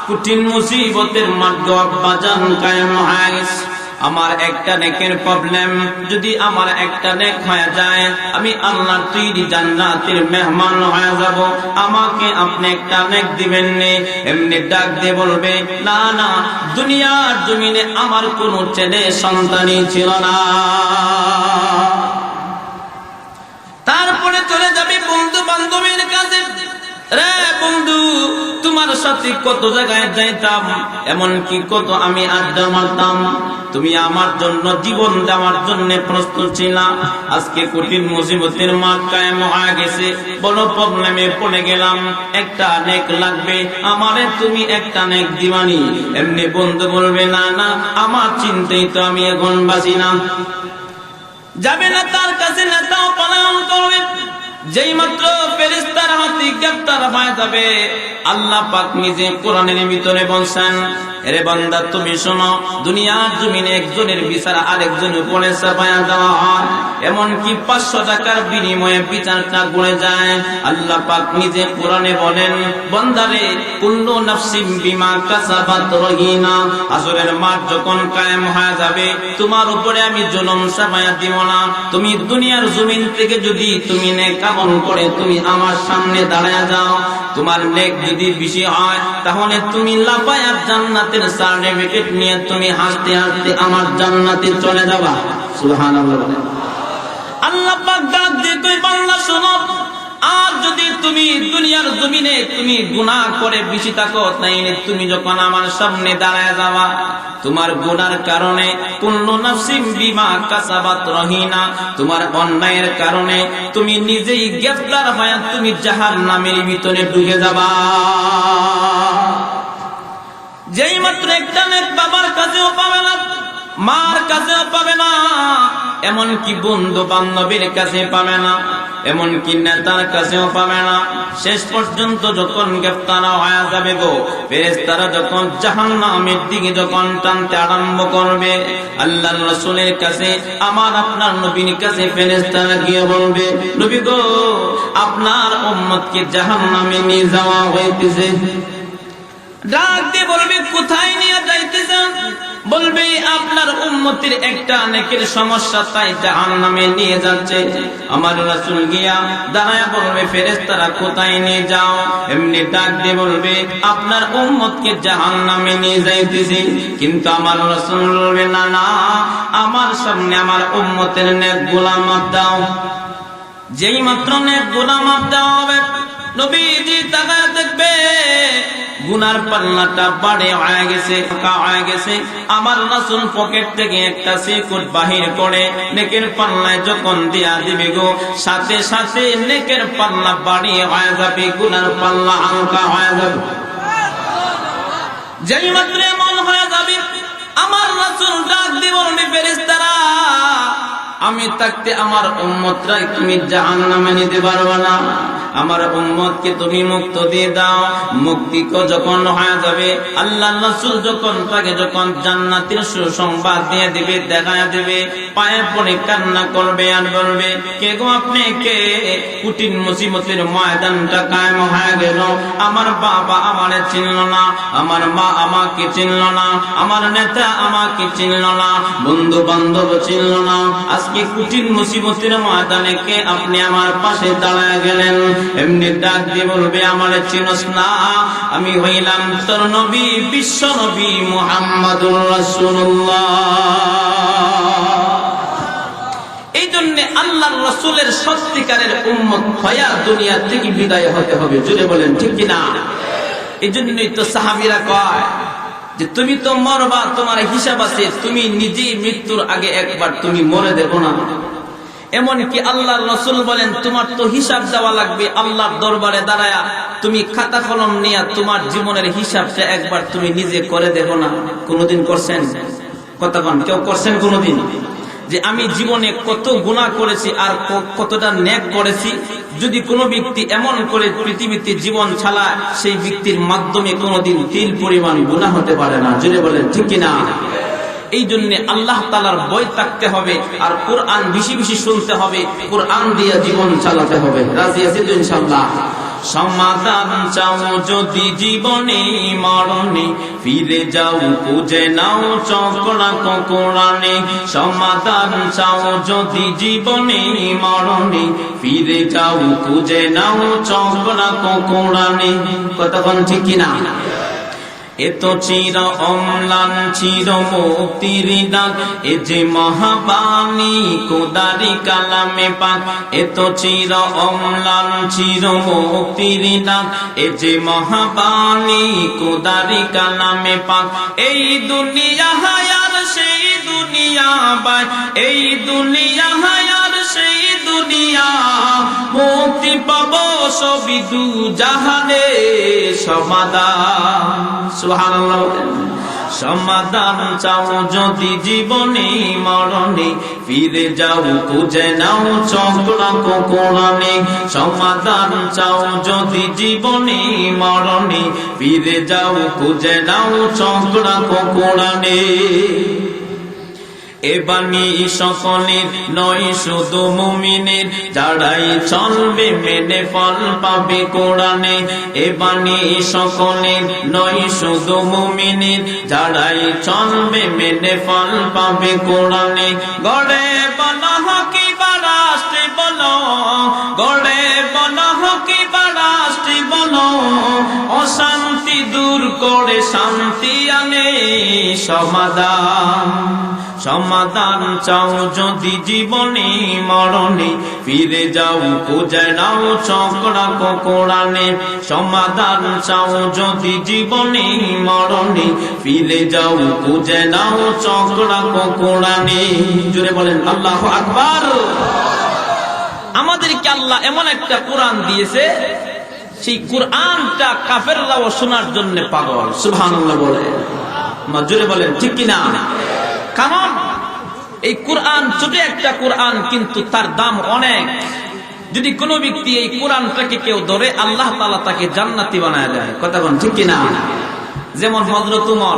কঠিন মুসিবতের মধ্যে আব্বা জান কায়েম হয়ে গেছে, আমার একটা নেকের প্রবলেম, যদি আমার একটা নেক হয়ে যায় আমি আল্লাহর তৈরি জান্নাতের মেহমান হয়ে যাব, আমাকে আপনি একটা নেক দিবেন নে। এমনি ডাক দিয়ে বলবে, না না দুনিয়ার জমিনে আমার কোন ছেলে সন্তানই ছিল না। তারপরে চলে যাবে বন্ধু বান্ধবের কাছে, রে বন্ধু তোমার সাথে কত জায়গায় যাইতাম, এমনকি কত আমি আড্ডা মারতাম, তুমি আমার জন্য জীবন দেওয়ার জন্য প্রস্তুত ছিলা। আজকে কঠিন মুসিবতের মাঠ কায়েম হয়ে গেছে, বড় প্রবলেমে পড়ে গেলাম, একটা নেক লাগবে, আমারে তুমি একটা নেক দিবানি। এমনি বন্ধু বলবে, না না আমার চিন্তাই তো আমি এখন বাঁচি না। যাবে না তার কাছে, নেতাও পালন করবে। যেই মাত্র ফেরেশতার হাতে গ্রেফতার হয়ে যাবে, আল্লাহ পাক নিজে কোরআনের ভিতরে বলছেন, এরে বান্দা তুমি শোনো, দুনিয়ার জমিনে একজনের বিচার আরেকজনের উপরে চাপায়া দেওয়া হয়, এমনকি 500 টাকার বিনিময়ে বিচারটা গড়ে যায়। আল্লাহ পাক নিজে কোরআনে বলেন, বান্দারে কুল্লু নাফসিন বিমা কাসাবাত রহিনা, হাসরের মাঠ যখন কায়েম হয়ে যাবে তোমার উপরে আমি জুলুম চাপায়া দিব না। তুমি দুনিয়ার জমিন থেকে যদি তুমি নেক আমল করে তুমি আমার সামনে দাঁড়ায়া যাও, তোমার নেক যদি বেশি হয় তাহলে তুমি লাফায়া জান্নাতের সার্টিফিকেট নিয়ে তুমি হাসতে হাসতে আমার জান্নাতে চলে যাবা। সুবহানাল্লাহ। আল্লাহ পাক ডাক দিয়ে কই, বান্দা শোনো, আর যদি তুমি দুনিয়ার জমিনে তুমি গুনাহ করে বেশি থাকো, তাইলে তুমি যখন আমার সামনে দাঁড়ায় যাবা, তোমার গুনার কারণে কুল্লু নাফসিন বিমা কাসাবাত রহিনা, তোমার অন্যায়ের কারণে তুমি নিজেই গ্রেফতার হয়ে তুমি জাহান্নামের ভিতরে ঢুকে যাবা। যেই মাত্র একটা নেক বাবার কাছেও পাবে না, মার কাছেও পাবে না, এমনকি বন্ধু বান্ধবের কাছে পাবে না, এমনকি নেতার কাছেও পাবে না। শেষ পর্যন্ত যখন গ্রেফতার হয়ে যাবে গো, ফেরেশতারা যখন জাহান্নামের দিকে যখন টানতে আরম্ভ করবে, আল্লাহর রাসূলের কাছে, আমার আপনার নবীর কাছে ফেরেশতারা গিয়ে বলবে, নবী গো আপনার উম্মতকে জাহান্নামে নিয়ে যাওয়া হইতেছে। ডাক দিয়ে বলবে, কোথায় নিয়ে যাইতেছেন? বলবে আপনার উম্মতের একটা নেকের সমস্যা, তাই জাহান্নামে নিয়ে যাচ্ছে। আমার রাসূল গিয়া দাঁড়ায়া বলবে, ফেরেশতারা কোথায় নিয়ে যাও? এমনি ডাক দিয়ে বলবে, আপনার উম্মতকে জাহান্নামে নিয়ে যাইতেছি। কিন্তু আমার রাসূল বলবে, না না আমার সামনে আমার উম্মতের নেকগুলা মাপ দাও। যেই মাত্র নেক গুনাহ মাফ দেওয়া হবে, নবীজি তাকায় দেখবে গুনার পাল্লাটা বাড়ে হয়ে গেছে, ফাঁকা হয়ে গেছে। আমার রাসূল পকেট থেকে একটা সিকুট বাহির করে নেকের পাল্লায় যখন দিয়া দিবে গো, সাথে সাথে নেকের পাল্লা বাড়িয়ে হয়ে যাবে, গুনার পাল্লা হালকা হয়ে যাবে। যেই মাত্র এমন হয়ে যাবে, আমার রাসূল ডাক দিয়ে বলবে, ফেরেশতারা আমি থাকতে আমার উম্মতরা তুমি জাহান্নামে নিতে পারবে না, আমার উম্মতকে তুমি মুক্ত দিয়ে দাও। মুক্তি যখন হয়ে যাবে, আল্লাহ রাসূল যখন তাকে যখন জান্নাতের সুসংবাদ দিয়ে দিবে, দেখায় দিবে, পায়ে পড়ে কান্না করবে আর বলবে, কে গো আপনি কে? কঠিন মুসিবতের ময়দানটা কায়েম হয়ে গেল, আমার বাবা আমারে চিনল না, আমার মা আমাকে চিনল না, আমার নেতা আমাকে চিনল না, বন্ধু বান্ধব চিনল না, আজকে কঠিন মুসিবতের ময়দানে কে আপনি আমার পাশে দাঁড়ায় গেলেন? এমনি ডাক দিয়ে বলবে, আমার চিনস না, আমি হইলাম তোর নবী, বিশ্ব নবী মুহাম্মদুর রাসূলুল্লাহ। এই জন্য আল্লাহর রাসূলের সত্যিকারের উম্মত হয়া দুনিয়া থেকে বিদায় হতে হবে। জুড়ে বলেন ঠিক কিনা? এই জন্যই তো সাহাবীরা কয় যে তুমি তো মরবা, তোমার হিসাব আছে, তুমি নিজেই মৃত্যুর আগে একবার তুমি মরে দেখো না। এমনকি আল্লাহর রাসূল বলেন, তোমার তো হিসাব দেওয়া লাগবে আল্লাহর দরবারে দাঁড়ায়া, তুমি খাতা কলম নিয়ে তোমার জীবনের হিসাবটা একবার তুমি নিজে করে দেখো না। কোনদিন করছেন? কতক্ষণ কেউ করছেন কোনদিন? যে আমি জীবনে কত গুনাহ করেছি আর কতটা নেক করেছি। যদি কোনো ব্যক্তি এমন করে পৃথিবীতে জীবন চালায়, সেই ব্যক্তির মাধ্যমে কোনোদিন তিল পরিমাণ গুনাহ হতে পারে না। জেনে বলেন ঠিক কিনা? এই জন্য আল্লাহ তাআলার ভয় থাকতে হবে, আর কোরআন বেশি বেশি শুনতে হবে, কোরআন দিয়ে জীবন চালাতে হবে। রাজি আছি তো ইনশাআল্লাহ? সমাধান চাও যদি জীবনে মরণে, ফিরে যাও খুঁজে নাও চক্রা কোরআনে। সমাধান চাও যদি জীবনে মরণে, ফিরে যাও খুঁজে নাও চক্রা কোরআনে। কতক্ষণ ঠিক কিনা? এত চির অম্লান চির মুক্তির ডাক, এ যে মহাবাণী খোদারি কালামে পাক। এত চির অম্লান চির মুক্তির ডাক, এ যে মহাবাণী খোদারি কালামে পাক। এই দুনিয়া হায়ার সেই দুনিয়া বাই, এই দুনিয়া হায়ার সেই দুনিয়া, মুক্তি পাবো সবই দু জাহানে। সমাধান, সুবহানাল্লাহ। সমাধান চাও যদি জীবনে মরণে, ফিরে যাও খুঁজে নাও চক্রা কোরআনে। সমাধান চাও যদি জীবনে মরণে, ফিরে যাও খুঁজে নাও চক্রা কোরআনে। এ বাণী সকলের নয় শুধু মুমিনের, যারাই চলবে মেনে ফল পাবে কোরআনে। এ বাণী সকলের নয় শুধু মুমিনের, যারাই চলবে মেনে ফল পাবে কোরআনে। গড়ে বলা হকি বা রাষ্ট্রে বলো, গড়ে বলা হকি বা রাষ্ট্রে বলো, অশান্তি দূর করে শান্তি আনে। সমাধান, সমাধান চাও যদি জীবনে মরণে, ফিরে যাও খুঁজে নাও চক্রা কোরআনে। সমাধান চাও যদি জীবনে মরণে, ফিরে যাও খুঁজে নাও চক্রা কোরআনে। জুড়ে বলেন আল্লাহু আকবার। আমাদেরকে আল্লাহ এমন একটা কোরআন দিয়েছে, সেই কোরআনটা কাফেররাও শোনার জন্য পাগল। সুবহানাল্লাহ বলে, জুড়ে বলেন ঠিক কিনা? কারণ এই কোরআন ছোট একটা কোরআন, কিন্তু তার দাম অনেক। যদি কোনো ব্যক্তি এই কোরআনটাকে কেউ ধরে, আল্লাহ তাআলা তাকে জান্নাতি বানায় দেয়। কথা বলেন ঠিক কিনা? যেমন হযরত উমর,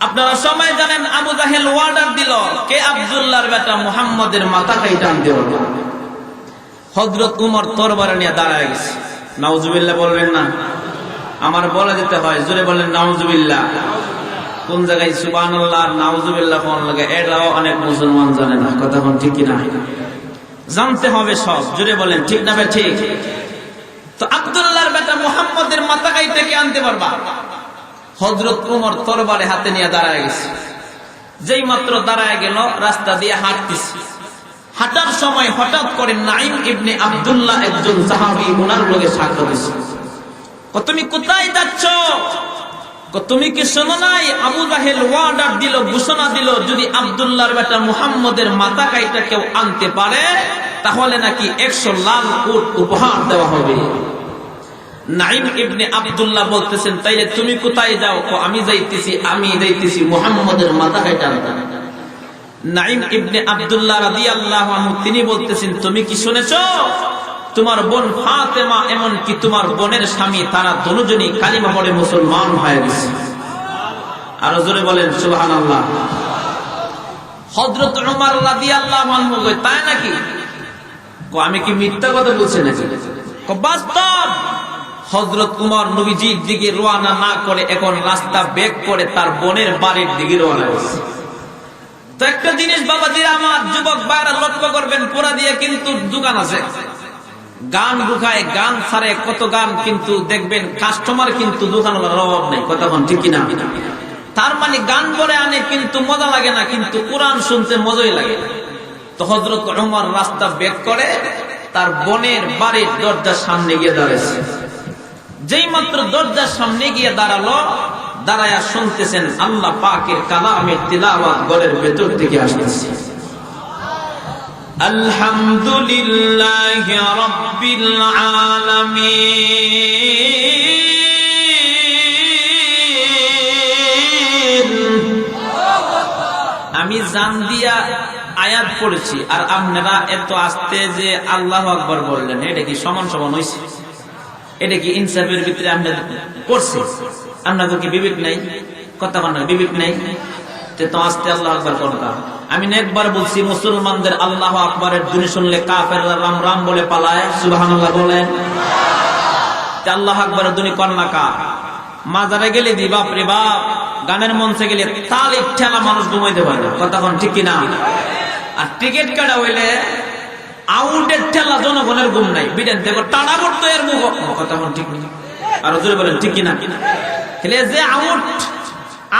আপনারা সবাই জানেন, আবু জাহেল অর্ডার দিল, কে আব্দুল্লাহর বেটা মুহাম্মদের মাথা কাইটা আনতে হবে। হযরত উমর তরবারি নিয়ে দাঁড়ায় গেছে। নাউজুবিল্লাহ বলবেন না? আমার বলে দিতে হয়। জোরে বলেন নাউজুবিল্লাহ। কোন জায়গায় সুবহানাল্লাহ আর নাউজুবিল্লাহ কোন লাগে, এটাও অনেক মুসলমান জানে না। কথা কোন ঠিক কিনা? জানতে হবে সব। জোরে বলেন ঠিক না ভাই? ঠিক। তো আব্দুল্লাহর বেটা মুহাম্মদের মাথা কাইতে কে আনতে পারবা? হযরত উমর তরবারি হাতে নিয়ে দাঁড়ায় গেছে। যেই মাত্র দাঁড়ায় গেল, রাস্তা দিয়ে হাঁটতেছে, হাঁটার সময় হঠাৎ করে নাঈম ইবনে আব্দুল্লাহ একজন সাহাবী ওনার লগে সাক্ষাৎ হয়েছে। তুমি কোথায় যাচ্ছ? তুমি কি শোনো নাই আবু জাহেল ওয়ার্ডার দিল, ঘোষণা দিল, যদি আব্দুল্লাহর বেটা মুহাম্মদের মাথা কাইটা কেউ আনতে পারে তাহলে নাকি 100 লাল উট উপহার দেওয়া হবে। নাঈম ইবনে আব্দুল্লাহ বলতেছেন, তাইলে তুমি কোথায় যাও? আমি যাইতেছি মুহাম্মদের মাথা কাইটা আনতে। নাঈম ইবনে আব্দুল্লাহ রাদিয়াল্লাহু আনহু তিনি বলতেছেন, তুমি কি শুনেছো তোমার বোন ফাতেমা এমন কি তোমার বোনের স্বামী তারা দুজনই কালিমা পড়ে মুসলমান হয়ে গেছে? আর জোরে বলেন সুবহানাল্লাহ। হযরত ওমর রাদিয়াল্লাহু আনহু কয়, তাই নাকি? আমি কি মিথ্যা কথা বলছি নাকি? বাস্তব। হযরত ওমর নবীজির দিকে রওনা না করে এখন রাস্তা বেক করে তার বোনের বাড়ির দিকে রওনা হয়েছে। তো একটা জিনিস বাবাজিরা আমার, যুবক ভাইরা লক্ষ্য করবেন, পুরা দিয়ে কিন্তু দোকান আছে, গান ঢুকায়, গান ছাড়ে কত গান, কিন্তু দেখবেন কাস্টমার কিন্তু দোকানওয়ালার অভাব নেই। কথা বলেন ঠিক কিনা? তার মানে গান বলে আনে কিন্তু মজা লাগে না, কিন্তু কোরআন শুনতে মজাই লাগে। তো হযরত ওমর রাস্তা বেক করে তার বোনের বাড়ির দরজার সামনে গিয়ে দাঁড়াইছে। যেই মাত্র দরজার সামনে গিয়ে দাঁড়ালো, দাঁড়ায়া শুনতেছেন আল্লাহ পাকের কালামের তিলাওয়াত ঘরের ভেতর থেকে আসতেছে। আলহামদুলিল্লাহি রাব্বিল আলামিন। আমি জান দিয়া আয়াত পড়েছি আর আপনারা এত আস্তে যে আল্লাহু আকবার বললেন, এটা কি সমান সমান হইছে? এটা কি ইনসাফের ভিতরে আমরা পড়ছি? আপনাদের কি বিবেক নাই? কথা বলেন, বিবেক নাই? তো আস্তে আল্লাহু আকবার কোন কারণ? আমি একবার বলছি, মুসলমানদের আল্লাহু আকবারের ধ্বনি শুনলে কাফেররা রাম রাম বলে পালায়, সুবহানাল্লাহ বলেন। আল্লাহু আকবারের ধ্বনি কোন না কা? মাজারে গেলে দি বাপ রে বাপ, গানের মঞ্চে গেলে তালে ঠেলা মানুষ ঘুমাইতে পারে না। কথা বলেন ঠিক কিনা? আর টিকিট কাটা হইলে আউটের ঠেলা জনগণের ঘুম নাই, বিদেন থেকে টানা পড়তো এর মুখ। কথা বলেন ঠিক কিনা? আর জোরে বলেন ঠিক কিনা? যে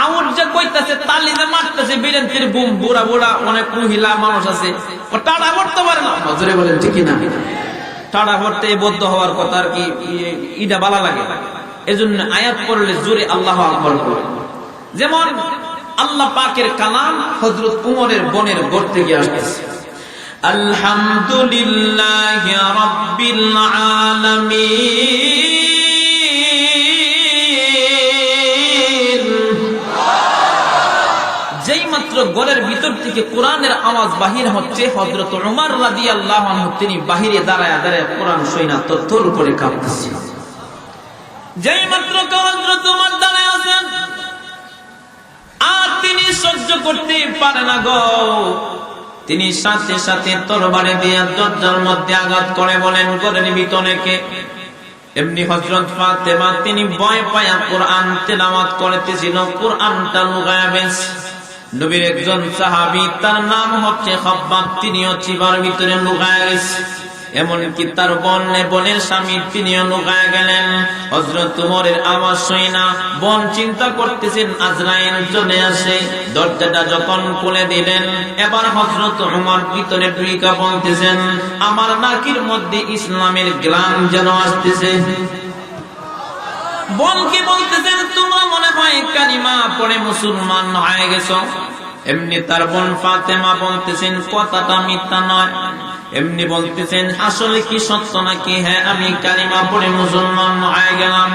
আউট যে কইতাছে, তালি যে মারতেছে, বিরেন্তির ঘুম, বুড়া বুড়া অনেক মহিলা মানুষ আছে, ও টানা পড়তে পারে না। জোরে বলেন ঠিক কিনা? টানা পড়তে বদ্ধ হওয়ার কথা আর কি, ইটা ভালো লাগে। এজন্য আয়াত পড়লে জোরে আল্লাহু আকবার পড়ে। যেমন আল্লাহ পাকের কালাম হযরত উমরের বোনের ঘর থেকে আসতেছে। আলহামদুলিল্লাহি রাব্বিল আলামিন। যেই মাত্র ঘরের ভিতর থেকে কোরআনের আওয়াজ বাহির হচ্ছে, হযরত ওমর রাদিয়াল্লাহু আনহু তিনি বাহিরে দাঁড়ায় দাঁড়ায় কোরআন শুইনা তথ্যর উপরে কাঁপতেছে। যেই মাত্র হযরত ওমর দাঁড়ায় আছেন আর তিনি সহ্য করতে পারে না গো, তিনি সাথে সাথে তরবারি দিয়ে দরজার মধ্যে আঘাত করে বলেন, ঘরের ভিতরে কে? এমনি হযরত ফাতেমা তিনি ভয় পায়া কোরআন তেলাওয়াত করতেছিল, কোরআনটা লুকায়া গেছে। নবীর একজন সাহাবী তার নাম হচ্ছে খাব্বাব, তিনিও চিবার ভিতরে লুকায়া গেছে। এমনকি তার বোনের স্বামী তিনিও লুকায়া গেলেন। হযরত ওমরের আওয়াজ শুনে না বোন চিন্তা করতেছেন আজরাইল চলে আসে। দরজাটা যখন খুলে দিলেন, এবার হযরত ওমর ভিতরে ঢুইকা বলতেছেন, আমার নাকির মধ্যে ইসলামের গ্রাম যেন আসতেছে। বোনকে বলতেছেন, তোমরা মনে হয় কালিমা পড়ে মুসলমান হয়ে গেছো। এমনি তার বোন ফাতেমা বলতেছেন, কথাটা মিথ্যা নয়। এমনি বলতেছেন, আসলে কি সত্য নাকি? হ্যাঁ, আমি কালিমা পড়ে মুসলমান হয়ে গেলাম।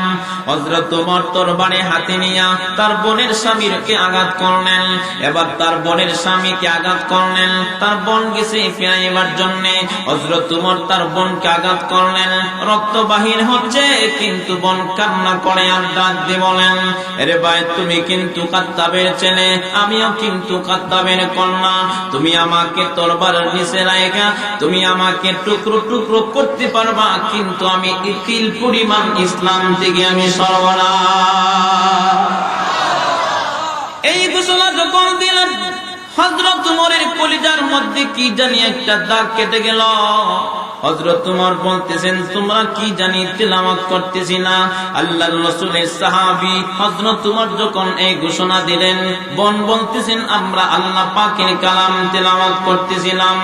হযরত ওমর তরবারি হাতে নিয়া তার বোনের স্বামীকে আঘাত করলেন। এবার তার বোনের স্বামীকে আঘাত করলেন, তার বোন গেছে ফিরাইবার জন্য। হযরত ওমর তার বোনকে আঘাত করলেন, রক্ত বাহির হচ্ছে, কিন্তু বোন কান্না করে আর ডাক দিয়ে বলেন, আরে ভাই তুমি কিন্তু খাত্তাবের ছেলে, আমিও কিন্তু খাত্তাবের কন্যা। তুমি আমাকে তরবারির নিচে রাখা তুমি আমাকে টুকরো টুকরো করতে পারবা, কিন্তু আমি তিল পরিমাণ ইসলাম থেকে আমি সরবনা। এই ঘোষণা যখন দিলেন হযরত উমরের কলিজার মধ্যে কি জানি একটা দাগ কেটে গেল। হযরত উমর বলতেছেন, তোমরা কি জানি তেলাওয়াত করতেছি না? আল্লাহর রাসূলের সাহাবী হযরত উমর যখন এই ঘোষণা দিলেন, বলতেছেন আমরা আল্লাহ পাকের কালাম তেলাওয়াত করতেছিলাম।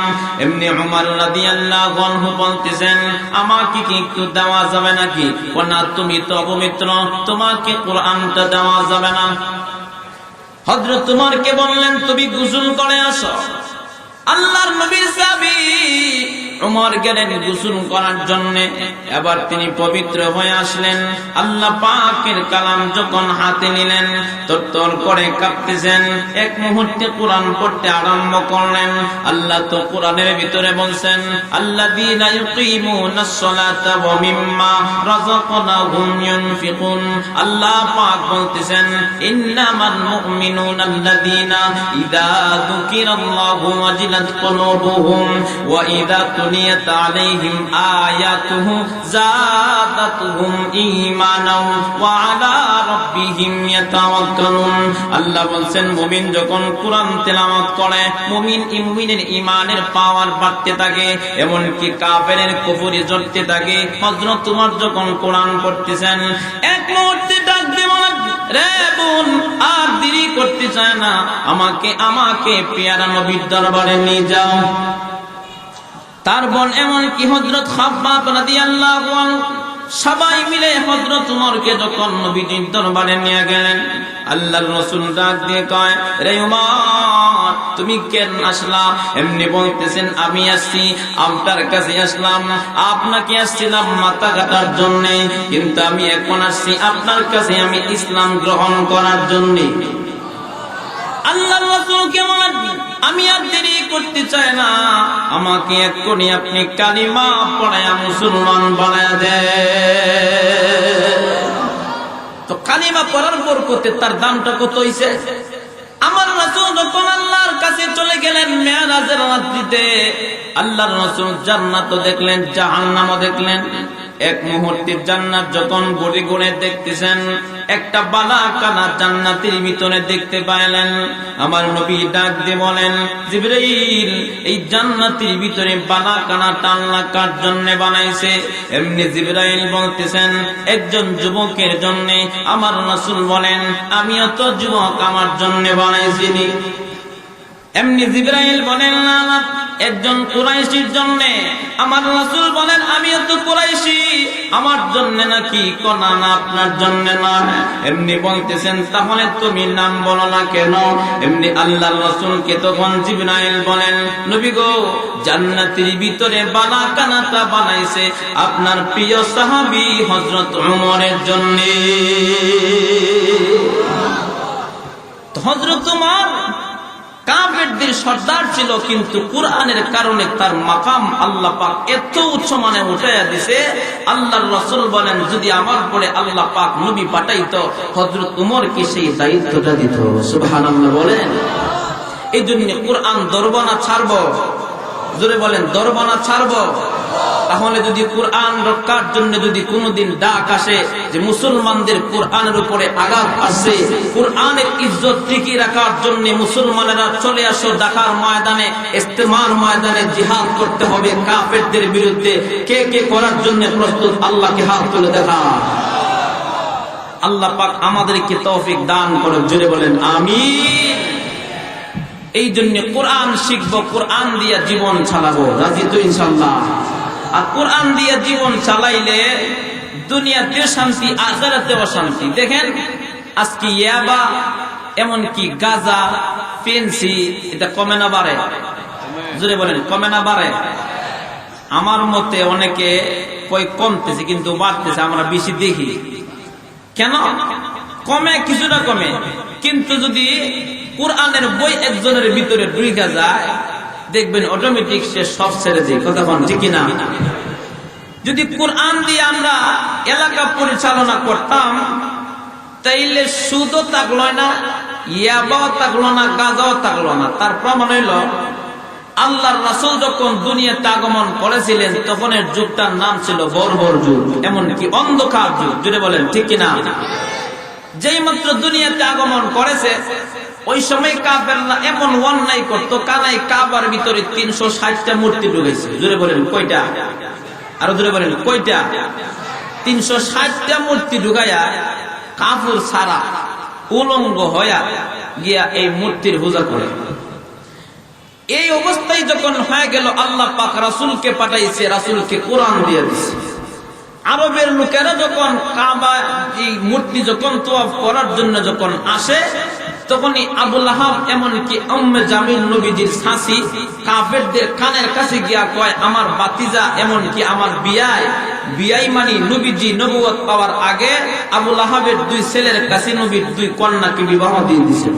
এমনি উমর রাদিয়াল্লাহু আনহু বলতেছেন, আমাকে কি একটু দেওয়া যাবে নাকি? না, তুমি তো অপবিত্র, তোমাকে কোরআনটা দেওয়া যাবে না। হযরত উমরকে বললেন, তুমি গোসল করে আসো। আল্লাহর নবীর সাহাবী উমর গেলেন গোসল করার জন্য। এবার তিনি পবিত্র হয়ে আসলেন। আল্লাহ পাকের কালাম যখন হাতে নিলেন, তরতর করে কাঁপতেছেন। এক মুহূর্তে কোরআন পড়তে আরম্ভ করলেন। আল্লাহ তো কোরআনের ভিতরে বলছেন, আল্লাযীনা ইউকিমুনাস সালাতা ওয়া মিম্মা রাযাকনাহুম ইউনফিকুন। আল্লাহ পাক বলতেছেন, ইন্নামাল মুমিনুনা আল্লাযীনা ইযা যুকিরাল্লাহু ওয়াজিলাত কুলুবুহুম ওয়া ইযা তুলিয়াত আলাইহিম আয়াতুহু যাদাতুহুম ঈমানাও ওয়া আলা রাব্বিহিম ইয়াতাওয়াক্কালুন। আল্লাহ বলছেন, মুমিন যখন কোরআন তেলাওয়াত করে, মুমিনের ঈমানের পাওয়ার বাড়তে থাকে, এমনকি কাফেরের কুফরি জ্বলতে থাকে। হযরত উমর যখন কোরআন পড়তেছেন, এক মুহূর্তে ডাক দিয়ে বলেন, রে বোন, আর দেরি করতে চায় না, আমাকে পেয়ারা নবীর দরবারে নিয়ে যাও। তার বোন এমনকি হযরত খাব্বাব রাদিয়াল্লাহু আনহু সবাই মিলে হযরত উমরকে যখন নবীজির দরবারে নিয়ে গেলেন, আল্লাহর রাসূল ডাক দিয়ে কয়, রে উমর, তুমি কেন আসলা? এমনি বলতেছেন, আমি আসছি আপনার কাছে আসলাম, আপনাকে আসছিলাম মাথা কাটার জন্য, কিন্তু আমি এখন আসছি আপনার কাছে আমি ইসলাম গ্রহণ করার জন্য। আল্লাহর রাসূলকে বলেন, আমি আর দেরি করতে চাই না, আমাকে এক্ষুনি আপনি কালিমা পড়ায়া মুসলমান বানায়া দেন। তো কালিমা পড়ার বরকতে তার দামটা কত হইছে? আমার রাসূল যখন আল্লাহর কাছে চলে গেলেন মেরাজের রাত্রিতে, আল্লাহর রাসূল জান্নাতও দেখলেন, জাহান্নামও দেখলেন। এক মুহূর্তে জান্নাত যখন ঘুরে ঘুরে দেখতেছেন, একটা বালাখানা জান্নাতের ভিতরে দেখতে পাইলেন। আমার নবী ডাক দিয়ে বলেন, জিবরাইল, এই জান্নাতের ভিতরে বালাখানাটা আল্লাহ কার জন্য বানাইছে? এমনি জিবরাইল বলতেছেন, একজন যুবকের জন্য। আমার রাসূল বলেন, আমিও তো যুবক, আমার জন্য বানাইছি। এমনি জিবরাইল বলেন, না, একজন কুরাইশির জন্য। আমার রাসূল বলেন, আমিও তো কুরাইশি, আমার জন্য নাকি? না, আপনার জন্য না। এমনি বলতেছেন, তাহলে তুমি নাম বলো না কেন? এমনি আল্লাহর রাসূলকে তখন জিবরাইল বলেন, নবী গো, জান্নাতের ভিতরে বালাখানাটা বানাইছে আপনার প্রিয় সাহাবী হযরত উমরের জন্য। হযরত উমর কাফেরদের সর্দার ছিল, কিন্তু কুরআনের কারণে তার মাকাম আল্লাহ পাক এত উচ্চ মানে উঠাইয়া দিছে। আল্লাহর রাসূল বলেন, যদি আমার পরে আল্লাহ পাক নবী পাঠাইতো, হযরত উমরকে সেই দায়িত্বটা দিত। সুবহানাল্লাহ বলেন। এই জন্য কুরআন দরবানা ছাড়বো, জোরে বলেন, দরবানা ছাড়বো। তাহলে যদি কুরআন রক্ষার জন্য যদি কোনদিন ডাক আসে যে মুসলমানদের কুরআনের উপরে আঘাত আসছে, কুরআনের ইজ্জত টিকিয়ে রাখার জন্য মুসলমানেরা চলে আসো ঢাকার ময়দানে, ইস্তেমার ময়দানে জিহাদ করতে হবে কাফেরদের বিরুদ্ধে। কে কে করার জন্য প্রস্তুত? আল্লাহকে হাত তুলে দেখা। আল্লাহ পাক আমাদেরকে তৌফিক দান করুন, জোরে বলেন আমিন। এই জন্য কোরআন শিখবো, কোরআন দিয়া জীবন চালাবো, রাজি তো ইনশাআল্লাহ? আর কোরআন দিয়া জীবন চালাইলে দুনিয়াতে শান্তি, আখিরাতেও শান্তি। দেখেন আজকে ইয়াবা, এমনকি গাঁজা, পেন্সি, এটা কমে না বাড়ে? জোরে বলেন, কমে না বাড়ে? আমার মতে অনেকে কই কমতেছে, কিন্তু বাড়তেছে আমরা বেশি দেখি। কেন কমে? কিছুটা কমে, কিন্তু যদি কোরআনের বই একজনের ভিতরে ঢুকে যায়, দেখবেন অটোমেটিক সে সব ছেড়ে দেয়। কথা বলেন ঠিক কিনা? যদি কোরআন দিয়ে আমরা এলাকা পরিচালনা করতাম, তাইলে সুদও থাকলো না, ইয়াবাও থাকলো না, গাঁজাও থাকলো না। তার প্রমাণ হইল, আল্লাহর রাসূল যখন দুনিয়াতে আগমন করেছিলেন, তখন এর যুগটার নাম ছিল বর্বর যুগ, এমনকি অন্ধকার যুগ। জুড়ে বলেন ঠিক কিনা? যেই মাত্র দুনিয়াতে আগমন করেছে, ওই সময় কাফেররা এমন অন্যায় করতো, কানায় কাবার ভিতরে 360টা মূর্তি ঢুকেছে। জোরে বলেন কয়টা? আরো জোরে বলেন কয়টা? 360টা মূর্তি ঢুকাইয়া কাপড় ছাড়া উলঙ্গ হইয়া গিয়া এই মূর্তির পূজা করে। এই অবস্থায় যখন হয়ে গেল, আল্লাহ পাক রাসূলকে পাঠাইছে, রাসূলকে কোরআন দিয়ে দিছে। আরবের লোকেরা যখন কাবা এই মূর্তি যখন তওয়াফ করার জন্য যখন আসে, তখনই আবু লাহাব এমনকি উম্মে জামিল নবীজির শাশি কাফেরদের কানের কাছে গিয়া কয়, আমার বাতিজা এমনকি আমার বিয়াই মানে নবীজি নবুয়ত পাওয়ার আগে আবু লাহাবের 2 ছেলের কাছে নবীর 2 কন্যাকে বিবাহ দিয়ে দিয়েছেন।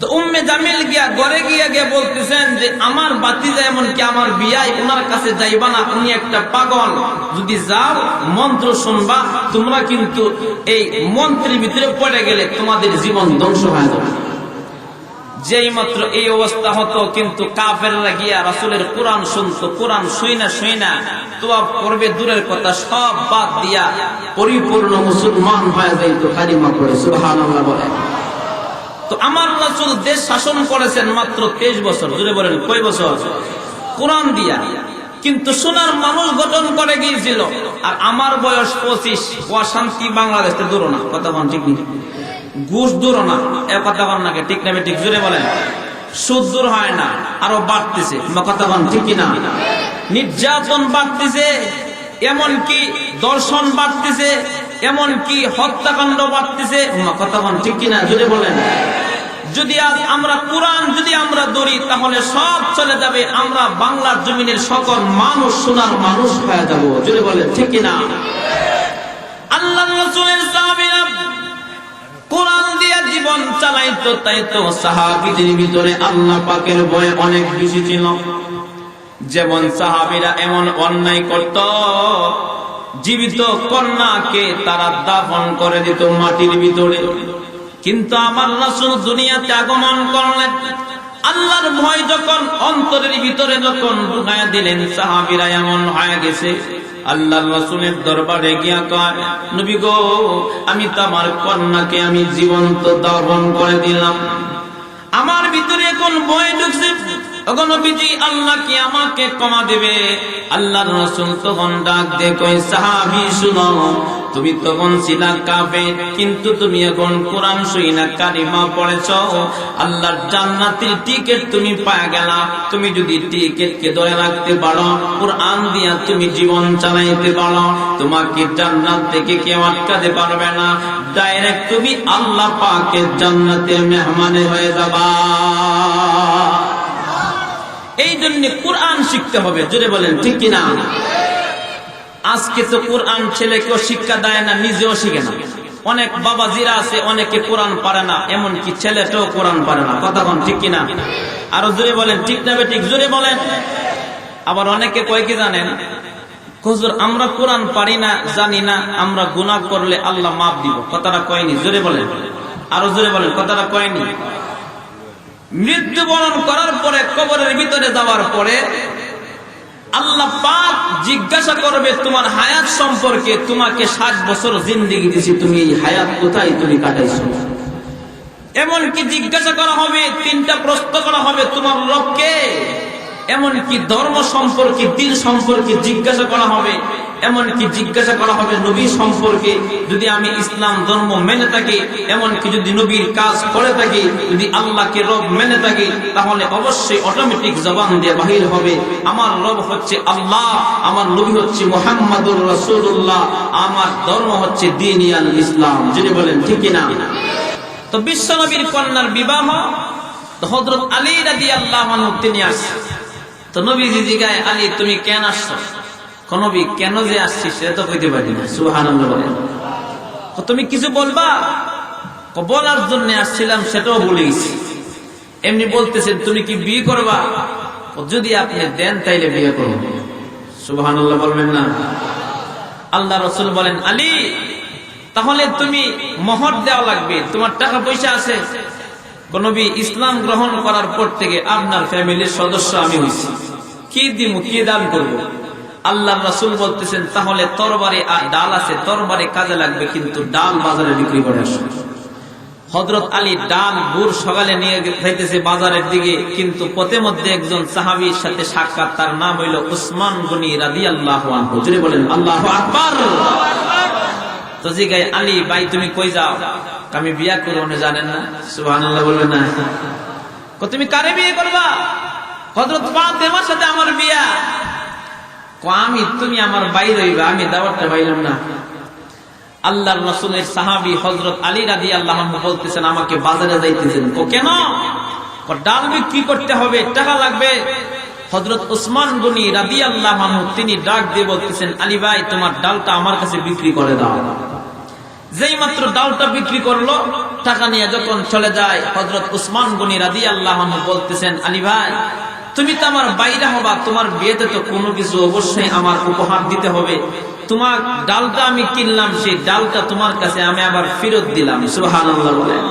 তো উম্মে জামিল গিয়া ঘরে গিয়া বলতেছেন যে আমার বাতিজা এমনকি আমার বিয়াই, ওনার কাছে যাইবা না, উনি একটা পাগল, যদি যাও মন্ত্র শুনবা, তোমরা কিন্তু এই মন্ত্রের ভিতরে পড়ে গেলে তোমাদের জীবন ধ্বংস হয়ে যাবে। যেই মাত্র এই অবস্থা হতো, কিন্তু কাফেররা গিয়া রাসূলের কোরআন শুনতো, কোরআন শুইনা তওয়াফ করবে দূরের কথা, সব বাদ দিয়া পরিপূর্ণ মুসলমান হয়ে যাইত কালিমা পড়ে। সুবহানাল্লাহ বলে। তো আমার রাসূল দেশ শাসন করেছেন মাত্র 23 বছর। জোরে বলেন কয় বছর? কোরআন দিয়া। কিন্তু সোনার মানুষ গঠন করে গিয়েছিল, আর আমার বয়স 25। অশান্তি বাংলাদেশে দূর না, কথা বলেন ঠিক নেই, ঘুষ দূর না, এ কথা বলেন নাকি ঠিক না? ঠিক জোরে বলেন। সুদ দূর হয় না, আরো বাড়তেছে, কথা বলেন ঠিক কিনা? নির্যাতন বাড়তেছে, এমনকি দর্শন বাড়তেছে, এমনকি হত্যাকাণ্ড বাড়তেছে, কথা বলেন ঠিক কিনা? জোরে বলেন। যদি আজ আমরা কোরআন যদি আমরা ধরি, তাহলে সব চলে যাবে, আমরা বাংলার জমিনের সকল মানুষ সোনার মানুষ হয়ে যাব। জোরে বলেন ঠিক কিনা? আল্লাহর রাসূলের সাহাবীরা কোরআন দিয়ে জীবন চালাইতো, তাই তো সাহাবীদের ভিতরে আল্লাহ পাকের ভয় অনেক বেশি ছিল। যেমন সাহাবীরা এমন অন্যায় করত, জীবিত কন্যাকে তারা দাফন করে দিত মাটির ভিতরে। কিন্তু আমার রাসূল দুনিয়াতে আগমন করলেন, আল্লাহর ভয় যখন অন্তরের ভিতরে যখন ঢুকায়া দিলেন, সাহাবীরা এমন হয়ে গেছে, আল্লাহর রাসূলের দরবারে গিয়া কয়, নবী গো, আমি তো আমার কন্যাকে আমি জীবন্ত দাফন করে দিলাম, আমার ভিতরে এখন ভয় ঢুকছে, তখন নবীজি আল্লাহ কি আমাকে ক্ষমা দেবে? আল্লাহর রাসূল তখন ডাক দিয়ে কয়, সাহাবী শুনো, তুমি তখন ছিলা কাফের, কিন্তু তুমি এখন কোরআন শুইনা কালিমা পড়েছো, আল্লাহর জান্নাতের টিকেট তুমি পায়া গেলা। তুমি যদি টিকেটকে ধরে রাখতে পারো, কোরআন দিয়া তুমি জীবন চালাইতে পারো, তোমাকে জান্নাত থেকে কেউ আটকাতে পারবে না। ডাইরেক্ট তুমি আল্লাহ পাকের জান্নাতের মেহমানে হয়ে যাবা। এই জন্য কোরআন শিখতে হবে। জোরে বলেন ঠিক কিনা? আজকে তো কোরআন ছেলেকেও শিক্ষা দেয় না, নিজেও শিখে না। অনেক বাবাজিরা আছে, অনেকে কোরআন পারে না, এমনকি ছেলেটাও কোরআন পারে না, কথা বলেন ঠিক কিনা? আরো জোরে বলেন ঠিক না ঠিক? জোরে বলেন। আবার অনেকে কয় কি জানেন, হুজুর আমরা কোরআন পারি না, জানি না, আমরা গুনাহ করলে আল্লাহ মাফ দিব, কথাটা কয়নি? জোরে বলেন। আরো জোরে বলেন, কথাটা কয়নি? মৃত্যুবরণ করার পরে, কবরের ভিতরে যাওয়ার পরে আল্লাহ পাক জিজ্ঞাসা করবে তোমার হায়াত সম্পর্কে, তোমাকে 60 বছর জিন্দেগি দিয়েছি, তুমি এই হায়াত কোথায় তুমি কাটাইছো? এমনকি জিজ্ঞাসা করা হবে, 3টা প্রশ্ন করা হবে, তোমার রবকে, এমনকি ধর্ম সম্পর্কে, দিন সম্পর্কে জিজ্ঞাসা করা হবে, এমনকি জিজ্ঞাসা করা হবে নবী সম্পর্কে, যদি আমি ইসলাম ধর্ম মেনে থাকি, এমনকি যদি নবীর কাজ করে থাকি, যদি আল্লাহকে রব মেনে থাকি, তাহলে অবশ্যই অটোমেটিক জবান দিয়ে বাহির হবে, আমার রব হচ্ছে আল্লাহ, আমার নবী হচ্ছে মুহাম্মাদুর রাসূলুল্লাহ, আমার ধর্ম হচ্ছে দ্বীনুল ইসলাম। যদি বলেন ঠিক কিনা? তো বিশ্ব নবীর কন্যার বিবাহ, তো হযরত আলী রাদিয়াল্লাহু আনহু তিনি আসছেন। তো নবীজি জিজ্ঞাসা, আলী তুমি কেন আসছো? নবী কেন যে আসছি সেটা তো কইতে পারি না। সুবহানাল্লাহ বলেন। তো তুমি কিছু বলবা? বলার জন্য আসছিলাম, সেটাও বলে গেছি। এমনি বলতেছেন তুমি কি বিয়ে করবা? যদি আপনি দেন তাইলে বিয়ে করব। সুবহানাল্লাহ বলবেন না? আল্লাহ রাসূল বলেন, আলী তাহলে তুমি মোহর দেওয়া লাগবে, তোমার টাকা পয়সা আছে? নবী ইসলাম গ্রহণ করার পর থেকে আপনার ফ্যামিলির সদস্য আমি হইছি, কি দিব, কি দান করব? আল্লাহর রাসূল বলতেছেন, তাহলে তরবারি আর ডাল আছে, তরবারি কাজে লাগবে, কিন্তু ডাল বাজারে বিক্রি করে আসো। হযরত আলী ডাল গুড় সকালে নিয়ে যাইতেছে বাজারের দিকে, কিন্তু পথে মধ্যে একজন সাহাবীর সাথে সাক্ষাৎ, তার নাম হইল উসমান গনি রাদিয়াল্লাহু আনহু। জোরে বলেন আল্লাহু আকবার। তো জিগাই, আলী ভাই তুমি কই যাও? আমি বিয়া করব না, জানেন না? সুবহানাল্লাহ বলবেন না? তুমি কারে বিয়ে করবা? হযরত ফাতেমার সাথে আমার বিয়া। আমি, তুমি আমার বাইরে হইবা, আমি দাওয়াতটা পাইলাম না। আল্লাহর রাসূলের সাহাবী হযরত আলী রাদিয়াল্লাহু আনহু বলতেছেন, আমাকে বাজারে যাইতেছেন। ও কেন? ডাল বিক্রি করতে হবে, টাকা লাগবে। হযরত উসমান গনি রাদিয়াল্লাহু আনহু তিনি ডাক দিয়ে বলতেছেন, আলী ভাই তোমার ডালটা আমার কাছে বিক্রি করে দাও। যেই মাত্র ডালটা বিক্রি করলো, টাকা নিয়ে যখন চলে যায়, হযরত উসমান গনি রাদিয়াল্লাহু আনহু বলতেছেন, আলী ভাই তুমি তো আমার বাইরে হবা, তোমার বিয়েতে তো কোনো কিছু অবশ্যই আমার উপহার দিতে হবে। তোমার ডালটা আমি কিনলাম, সেই ডালটা তোমার কাছে আমি আবার ফেরত দিলাম। সুবহানাল্লাহ বলেন।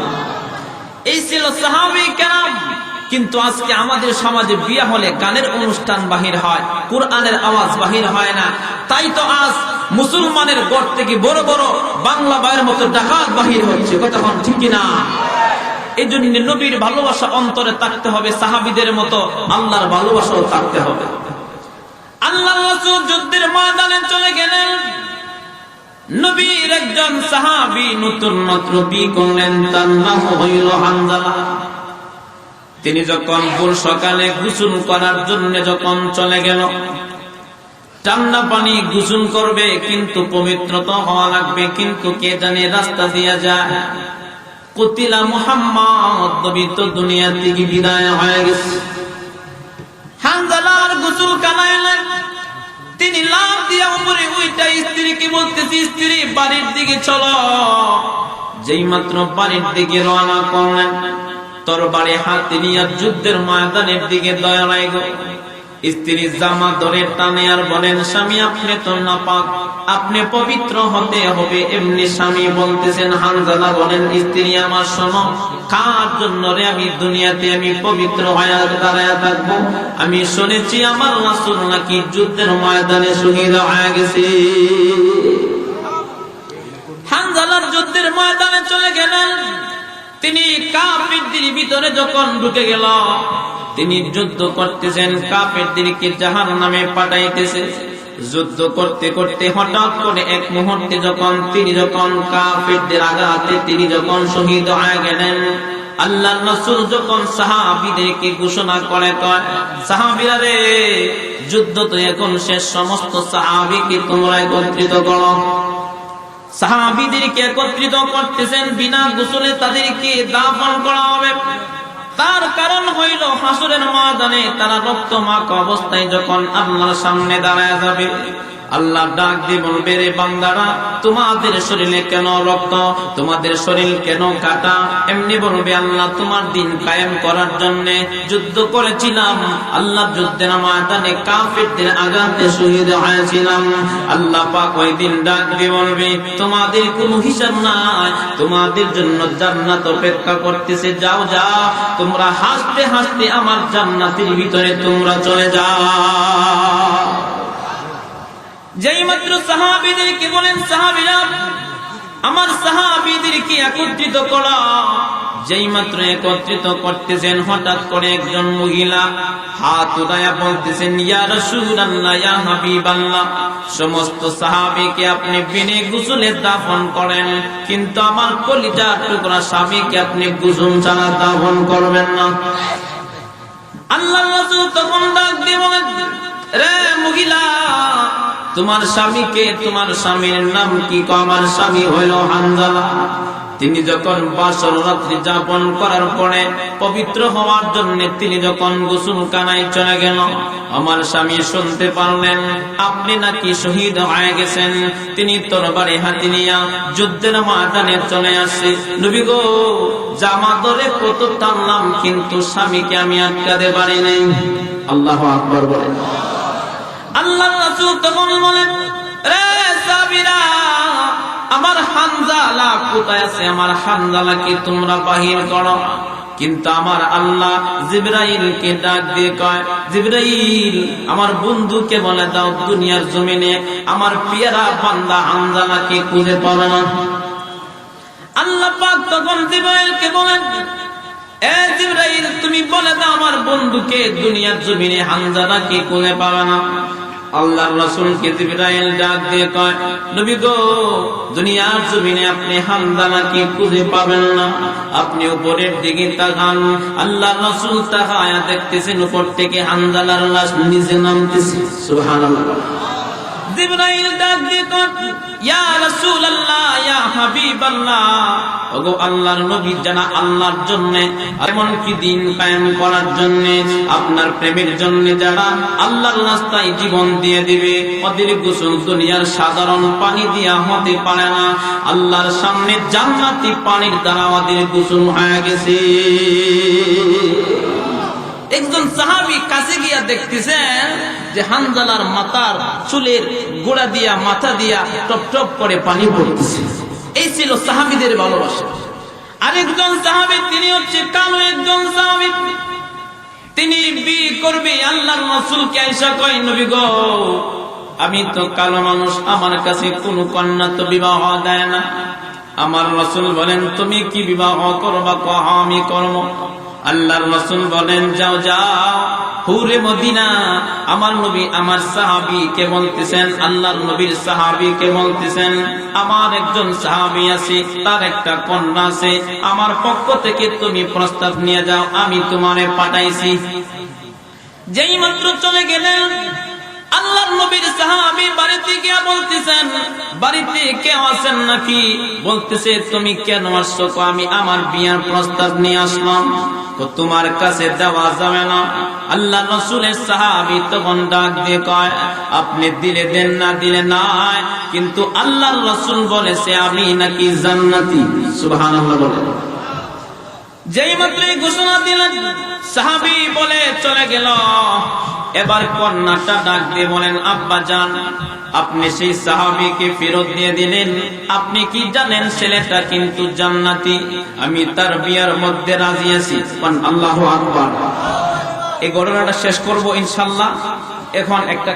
এই ছিল সাহাবী কেরাম। কিন্তু আজকে আমাদের সমাজে বিয়ে হলে গানের অনুষ্ঠান বাহির হয়, কোরআনের আওয়াজ বাহির হয় না। তাই তো আজ মুসলমানের ঘর থেকে বড় বড় বাংলা বাইয়ের মতো ডাকাত বাহির হচ্ছে। কথা কোন ঠিক কিনা? এই জন্য নবীর ভালোবাসা অন্তরে থাকতে হবে, সাহাবীদের মতো আল্লাহর ভালোবাসাও থাকতে হবে। আল্লাহর রাসূল যুদ্ধের ময়দানে চলে গেলেন। নবীর একজন সাহাবী নতুন মাত্র বিয়ে করলেন, তার নাম হইল হানজালা। তিনি যখন ভোর সকালে গোসল করার জন্য যখন চলে গেল, ঠান্ডা পানি গোসল করবে, কিন্তু পবিত্রতা হওয়া লাগবে, কিন্তু কে জানে রাস্তা দিয়ে যায়। কুতিলা মুহাম্মদ, নবী তো দুনিয়া থেকে বিদায় হয়ে গেছে। হানজালার গোসল কানাইলেন, তিনি লাফ দিয়ে উপরে উইটা স্ত্রীকে বলতেছি, স্ত্রী বাড়ির দিকে চলো। যেই মাত্র বাড়ির দিকে রওনা করলেন, তরবারি হাতে নিয়ে যুদ্ধের ময়দানের দিকে দৌড়ায় গো। স্ত্রী জামা ধরে টানে আর বলেন, স্বামী আপনি তো নাপাক, আপনি পবিত্র হতে হবে। এমনি স্বামী বলতেছেন। হানজালা বলেন, স্ত্রী আমার শোনো, কার জন্য রে আমি দুনিয়াতে আমি পবিত্র হয়ে দাঁড়ায় থাকবো? আমি শুনেছি আমার রাসূল নাকি যুদ্ধের ময়দানে শহীদ হয়ে গেছে। হানজালার যুদ্ধের ময়দানে চলে গেলেন। তিনি কাফিরদের ভিতরে যখন ঢুকে গেল, তিনি যুদ্ধ করতেছেন, কাফিরদেরকে জাহান্নামে পাঠাইতেছে। যুদ্ধ করতে করতে হঠাৎ করে এক মুহূর্তে যখন তিনি কাফিরদের আঘাতে তিনি যখন শহীদ হয়ে গেলেন, আল্লাহর রাসূল যখন সাহাবীদেরকে ঘোষণা করে, কয় সাহাবীরা রে, যুদ্ধ তো এখন শেষ, সমস্ত সাহাবীকে তোমরা একত্রিত করো। সাহাবীদেরকে একত্রিত করতেছেন, বিনা গোসলে তাদেরকে দাফন করা হবে। তার কারণ হইল হাসরের ময়দানে তারা রক্তমাখা অবস্থায় যখন আল্লাহর সামনে দাঁড়ায় যাবে, আল্লাহ ডাক দিয়ে বলবে, রে বান্দারা, তোমাদের শরীরে কেন রক্ত, তোমাদের শরীর কেন কাটা? এমনি বলবে, আল্লাহ তোমার দিন কায়েম করার জন্য যুদ্ধ করেছিলাম, আল্লাহ যুদ্ধের ময়দানে কাফিরদের আঘাতে শহীদ হয়েছিলাম। আল্লাহ পাক ওই দিন ডাক দিয়ে বলবে, তোমাদের কোনো হিসাব নাই, তোমাদের জন্য জান্নাত অপেক্ষা করতেছে, যাও যাও, তোমরা হাসতে হাসতে আমার জান্নাতের ভিতরে তোমরা চলে যাও। যেই মাত্র সাহাবীদেরকে বলেন, সাহাবীরা আমার সাহাবীদেরকে একত্রিত করা। যেই মাত্র একত্রিত করতেছেন, হঠাৎ করে একজন মহিলা হাত উঠায়া বলতেছেন, ইয়া রাসূলুল্লাহ, ইয়া হাবিবাল্লাহ, সমস্ত সাহাবীকে আপনি বিনে গোসলে দাফন করেন, কিন্তু আমার কলিজার টুকরা স্বামীকে আপনি গোসল ছাড়া দাফন করবেন না। আল্লাহর রাসূল তখন ডাক দিয়ে বলেন, রে মহিলা, তোমার স্বামীকে, তোমার স্বামীর নাম কি? আমার স্বামী হইল হানজালা। তিনি যখন বাসর রাত্রি যাপন করার পরে পবিত্র হওয়ার জন্য তিনি যখন গোসল খানায় চলে গেল, আমার স্বামী শুনতে পারলেন আপনি নাকি শহীদ হয়ে গেছেন। তিনি তরবারি হাতে নিয়ে যুদ্ধের ময়দানে চলে আসে। নবী গো, জামা ধরে কত টানলাম, কিন্তু স্বামীকে আমি আটকাতে পারি নাই। আল্লাহু আকবার বলেন। আল্লাহর রাসূল তখন বলেন, রে সাহাবীরা, আমার হানজালা কোথায় আছে? আমার হানজালাকে তোমরা বাহির করো। কিন্তু আমার আল্লাহ জিবরাইলকে ডাক দিয়ে কয়, জিবরাইল, আমার বন্ধুকে বলে দাও, দুনিয়ার জমিনে আমার পিয়ারা বান্দা হানজালাকে খুঁজে পাবে না। আল্লাহ পাক তখন জিবরাইলকে বলেন, এ জিবরাইল, তুমি বলে দাও আমার বন্ধুকে দুনিয়ার জমিনে হানজালাকে খুঁজে পাবে না। আল্লাহর রাসূলকে জিবরাইল ডাক দিয়ে কয়, নবী গো, দুনিয়ার জমিনে আপনি হানজালাকে খুঁজে পাবেন না। আপনি উপরের দিকে তাকান। আল্লাহর রাসূল তাকায়া দেখতেছেন উপর থেকে হানজালার লাশ নিচে নামতেছে। সুবহানাল্লাহ। জিবরাইল ডাক দিয়ে কয়, ইয়া রাসূলুল্লাহ, ইয়া হাবিবাল্লাহ, ওগো আল্লাহর নবী, জানা আল্লাহর জন্য, এমন কি দিন কায়েম করার জন্য, আপনার প্রেমের জন্য যারা আল্লাহর রাস্তায় জীবন দিয়ে দিবে, ওদের গোসল দুনিয়ার সাধারণ পানি দিয়া হতে পারে না। আল্লাহর সামনে জান্নাতি পানির দ্বারা ওদের গোসল হয়ে গেছে। একজন সাহাবী কাছে গিয়া দেখতেছেন যে হানজালার মাথার চুলের গোড়া দিয়া মাথা দিয়া টপ টপ করে পানি পড়তেছে। এই ছিল সাহাবীদের ভালোবাসা। আরেকজন সাহাবী, তিনি হচ্ছে কালো একজন সাহাবী, তিনি বিয়ে করবে। আল্লাহর রাসূলকে আয়েশা কয়, নবী গো, আমি তো কালো মানুষ, আমার কাছে কোনো কন্যা তো বিবাহ দেয় না। আমার রাসূল বলেন, তুমি কি বিবাহ করবা? কও, আমি করব। আল্লাহর রাসূল বলেন, যাও যাও হুরে মদিনা। আমার নবী আমার সাহাবী কে বলতেছেন, আল্লাহর নবীর সাহাবী কে বলতেছেন, আমার একজন সাহাবী আছে, তার একটা কন্যা আছে, আমার পক্ষ থেকে তুমি প্রস্তাব নিয়ে যাও, আমি তোমারে পাঠাইছি। যেই মাত্র চলে গেলেন, আল্লাহর নবীর সাহাবী বাড়িতে গিয়া বলতেছেন, বাড়িতে কেউ আছেন নাকি? বলতেছে, তুমি কেন আসছো? আমি আমার বিয়ার প্রস্তাব নিয়ে আসলাম। তোমার কাছে দেওয়া যাবে না। আল্লাহর রাসূলের সাহাবী তখন ডাক দিয়ে কয়, আপনি দিলে দেন, না দিলে নাই, কিন্তু আল্লাহর রাসূল বলেছে আমি নাকি জান্নাতি। সুবহানাল্লাহ বলে। যেই মাত্র ঘোষণা দিলেন, সাহাবী বলে চলে গেল। এবার কন্যাটা ডাক দিয়ে বলেন, আব্বা জান, আপনি সেই সাহাবীকে ফেরত দিয়ে দিলেন, আপনি কি জানেন ছেলেটা কিন্তু জান্নাতি, আমি তার বিয়ার মধ্যে রাজি আছি। আল্লাহু আকবার। এই ঘটনাটা শেষ করব ইনশাআল্লাহ। এখন একটা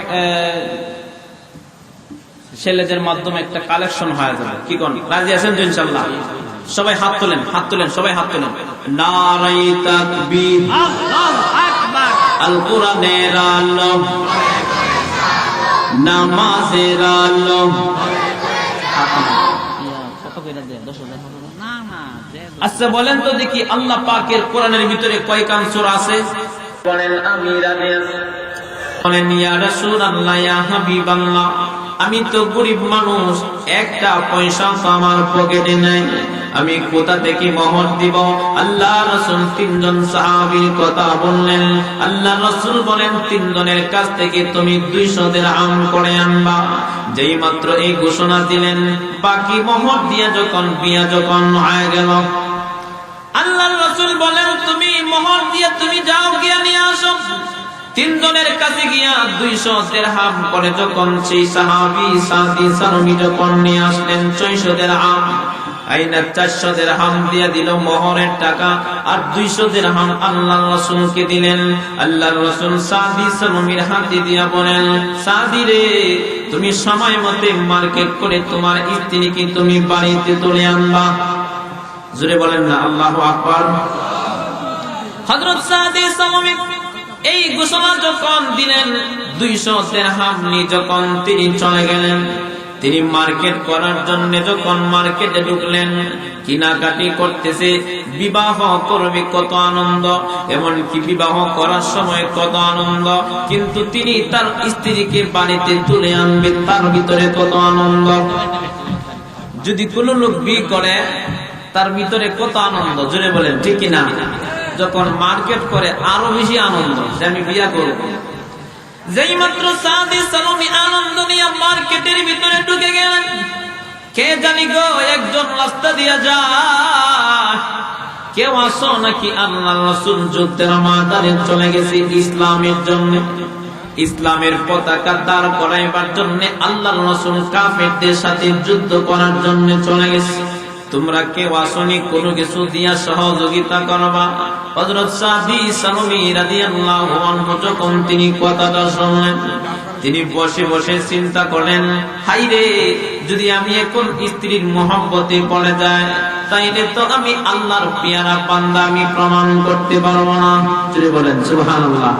ছেলেদের মাধ্যমে একটা কালেকশন হয়ে যাবে। কি কোন রাজি আছেন তো ইনশাআল্লাহ? সবাই হাত তোলেন, হাত তোলেন, সবাই হাত তোলেন। নারায়ে তাকবীর, আল্লাহু আকবার। আল কোরআনের আলো, নামাজের আলো। আচ্ছা বলেন তো দেখি, আল্লাহ পাকের কোরআনের ভিতরে কয়খান সূরা আছে? বলেন আমি রাজি আছি। বলেন ইয়া রাসূলুল্লাহ, ইয়া হাবিবাল্লাহ, আমি তো গরিব মানুষ, একটা পয়সা তো আমার পকেটে নাই, আমি কোথা থেকে মোহর দিব? আল্লাহ রাসূল তিনজন সাহাবীর কথা বললেন। আল্লাহ রাসূল বলেন, তিনজনের কাছ থেকে তুমি 200 দিরহাম করে আনবা। যেই মাত্র এই ঘোষণা দিলেন, বাকি মোহর দিয়ে যখন বিয়া যখন হয়ে গেল, আল্লাহ রাসূল বলেন, তুমি মোহর দিয়ে তুমি যাও, গিয়া নিয়ে আসো। তিনজনের কাছে গিয়া 200 দিরহাম করে যখন সেই সাহাবী সাদি সারমি যখন নিয়ে আসলেন 600 দিরহাম, আইনা 400 দিরহাম দিয়া দিল মোহরের টাকা, আর 200 দিরহাম আল্লাহর রাসূলকে দিলেন। আল্লাহর রাসূল সাদি সারমির হাতে দিয়া বলেন, সাদি রে, তুমি সময় মতে মার্কেট করে তোমার স্ত্রীকে তুমি বাড়িতে তুলে আনবা। জোরে বলেন না আল্লাহু আকবার। হযরত সাদি সারমি এই ঘোষণা যখন দিলেন, 200 দিরহাম নিয়ে যখন তিনি চলে গেলেন, তিনি মার্কেট করার জন্য যখন মার্কেটে ঢুকলেন, কিনাকাটি করতেছে, বিবাহ করবে কত আনন্দ, এমনকি বিবাহ করার সময় কত আনন্দ, কিন্তু তিনি তার স্ত্রীকে বাড়িতে তুলে আনবে, তার ভিতরে কত আনন্দ। যদি কোনো লোক বিয়ে করে, তার ভিতরে কত আনন্দ, জোরে বলেন ঠিক কিনা? যখন মার্কেট করে আরো বেশি আনন্দ যে আমি বিয়া করব। যেই মাত্র সাদি সালামি আনন্দ নিয়ে মার্কেটের ভিতরে ঢুকে গেলেন, কে জানি গো একজন রাস্তা দিয়া যায়, কেউ আসো নাকি? আল্লাহর রাসূল যুদ্ধের ময়দানে চলে গেছে ইসলামের জন্য, ইসলামের পতাকা দাঁড় করাইবার জন্য আল্লাহর রাসূল কাফেরদের সাথে যুদ্ধ করার জন্য চলে গেছে। তোমরা কেউ আসনি কোনো কিছু দিয়া সহযোগিতা করবা? হযরত সাদি সালামি রাদিয়াল্লাহু আনহু যখন তিনি কথাটা শুনলেন, তিনি বসে বসে চিন্তা করেন, হাই রে, যদি আমি এখন স্ত্রীর মহব্বতে পড়ে যাই, তাইলে তো আমি আল্লাহর পেয়ারা বান্দা আমি প্রমাণ করতে পারবো না। যদি বলেন সুবহানাল্লাহ।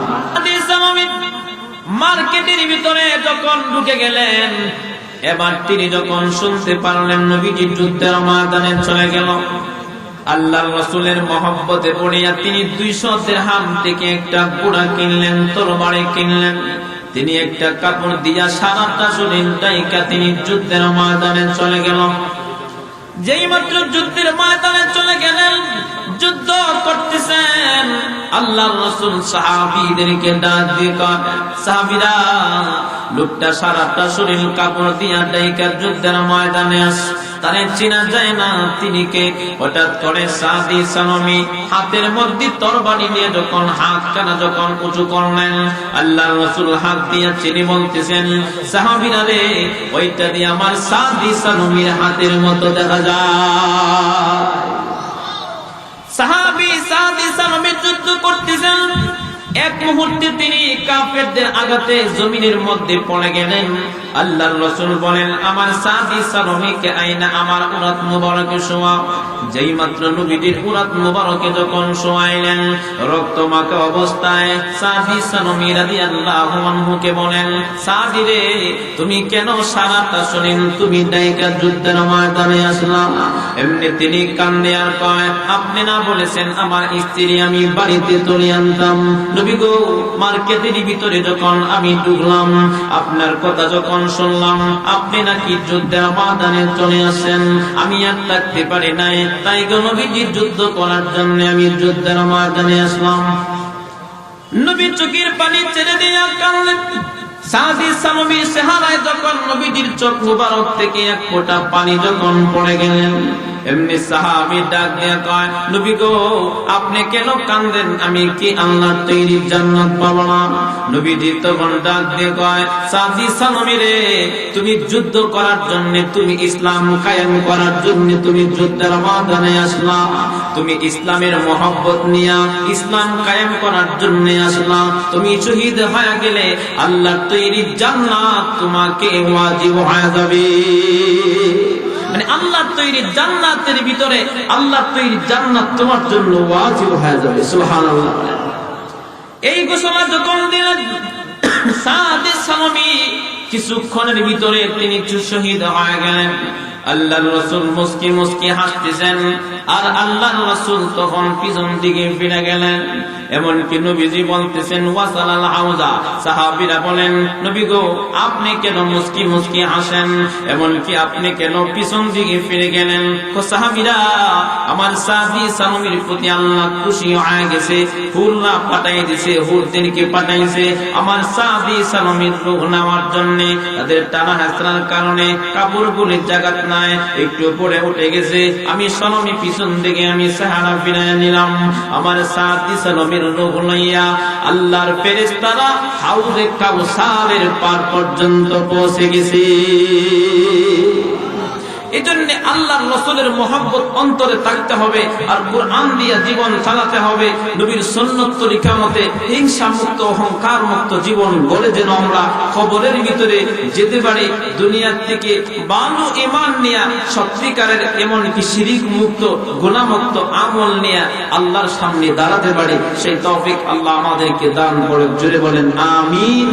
মার্কেটের ভিতরে যখন ঢুকে গেলেন, এবার তিনি যখন শুনতে পারলেন নবীজি যুদ্ধের ময়দানে চলে গেল, আল্লাহর রাসূলের মহব্বতে পড়িয়া তিনি 200 দিরহাম থেকে একটা ঘোড়া কিনলেন, তরবারি কিনলেন। তিনি একটা কাপড় দিয়া সারাটা শরীর ঢাকা তিনি যুদ্ধের ময়দানে চলে গেল। যেই মাত্র যুদ্ধের ময়দানে চলে গেলেন, যুদ্ধ করতেছেন, আল্লাহর রাসূল সাহাবীদেরকে ডাক দিয়ে কয়, সাহাবীরা, লোকটা সারাটা শরীর কাপড় দিয়া ঢাকা যুদ্ধের ময়দানে আসে, তারে চেনা যায় না তিনি কে। হঠাৎ করে সাদি সানমি হাতের মধ্যে তরবারি নিয়ে যখন হাত কানা যখন উঁচু করলেন, আল্লাহর রাসূল হাত দিয়ে চিনি বলতেছেন, সাহাবীরা রে, ওইটা দিয়ে আমার সাদি সানমির হাতের মতো দেখা যায়। সাহাবী সাদি সানমি যুদ্ধ করতেছেন, এক মুহূর্তে তিনি কাফেরদের আঘাতে জমিনের মধ্যে পড়ে গেলেন। আল্লাহর রাসূল বলেন, আমার সাদি সানমিকে আইনা আমার উরাত মুবারকে শোয়া। যেই মাত্র নবীজির উরাত মুবারকে যখন শোয়াইলেন, রক্তমাখা অবস্থায় সাদি সানমি রাদিয়াল্লাহু আনহুকে বলেন, সাদি রে, তুমি কেন সারাটা শরীর তুমি ঢাকা যুদ্ধের ময়দানে আসলা? এমনি তিনি কান্দে আর কয়, আপনি না বলেছেন আমার স্ত্রী আমি বাড়িতে তুলে আনতাম? নবী গো, মার্কেটের ভিতরে যখন আমি ঢুকলাম, আপনার কথা যখন শুনলাম, আপনি নাকি যুদ্ধের ময়দানে চলে আসেন, আমি আর থাকতে পারি নাই, তাই গো নবীজি যুদ্ধ করার জন্য আমি যুদ্ধের ময়দানে আসলাম। নবী চোখের পানি ছেড়ে দিয়ে কাঁদলেন। সাদি সানবীর চেহারায় যখন নবীজির চোখ মুবারক থেকে এক ফোঁটা পানি যখন পড়ে গেলেন, এমনি সাহাবী ডাক দিয়ে কয়, নবী গো, আপনি কেন কাঁদেন? আমি কি আল্লাহর তৈরি জান্নাত পাবো না? নবীজি তখন ডাক দিয়ে কয়, সাদি সানবী রে, তুমি যুদ্ধ করার জন্য, তুমি ইসলাম কায়েম করার জন্য তুমি যুদ্ধের ময়দানে আসলা, তুমি ইসলামের মহব্বত নিয়া ইসলাম কায়েম করার জন্য আসলা। তুমি শহীদ হয়ে গেলে আল্লাহর তৈরি জান্নাত তোমাকে ওয়াজিব হয়ে যাবে। মানে আল্লাহর তৈরি জান্নাতের ভিতরে আল্লাহর তৈরি জান্নাত তোমার জন্য ওয়াজিব হয়ে যাবে। সুবহানাল্লাহ। এই ঘোষণা যখন দিলেন, সাদি সানমি কিছুক্ষণের ভিতরে তিনি শহীদ হয়ে গেলেন। আল্লাহর রাসূল মুস্কি মুস্কি হাসতেছেন, আর আল্লাহর রাসূল তখন পিছন দিকে ফিরে গেলেন। এমনকি নবীজি বলতেছেন, ওয়াসালাল হাউজা। সাহাবীরা বলেন, নবী গো, আপনি কেন মুস্কি মুস্কি হাসেন? এমনকি আপনি কেন পিছন দিকে ফিরে গেলেন? সাহাবীরা, আমার সাদি সানমির প্রতি আল্লাহ খুশি হয়ে গেছে, হুল্লা পাঠাই দিছে, হুরদেরকে পাঠাইছে আমার সাদি সানমির রূহ নেওয়ার জন্য। তাদের টানা হেঁচড়ার কারণে কাপড়গুলি জায়গা নাই, একটু পরে উঠে গেছে। আমি সানমি পিছন দিকে আমি চেহারা ফিরাইয়া নিলাম। আমার সাদি সানমির রূহ লইয়া আল্লাহর ফেরেশতারা হাউজে কাউসারের পার পর্যন্ত পৌঁছে গেছে। এই জন্য আল্লাহর রাসূলের মহব্বত অন্তরে থাকতে হবে, আর কুরআন দিয়ে জীবন চালাতে হবে। নবীর সুন্নাত তরিকা মতে হিংসা মুক্ত, অহংকার মুক্ত জীবন গড়ে যেন আমরা কবরের ভিতরে যেতে পারি, দুনিয়ার থেকে ভালো ঈমান নিয়ে, সত্যিকারের এমনকি শিরিক মুক্ত, গুনাহ মুক্ত আমল নিয়ে আল্লাহর সামনে দাঁড়াতে পারি। সেই তৌফিক আল্লাহ আমাদেরকে দান করুন। জোরে বলেন আমিন।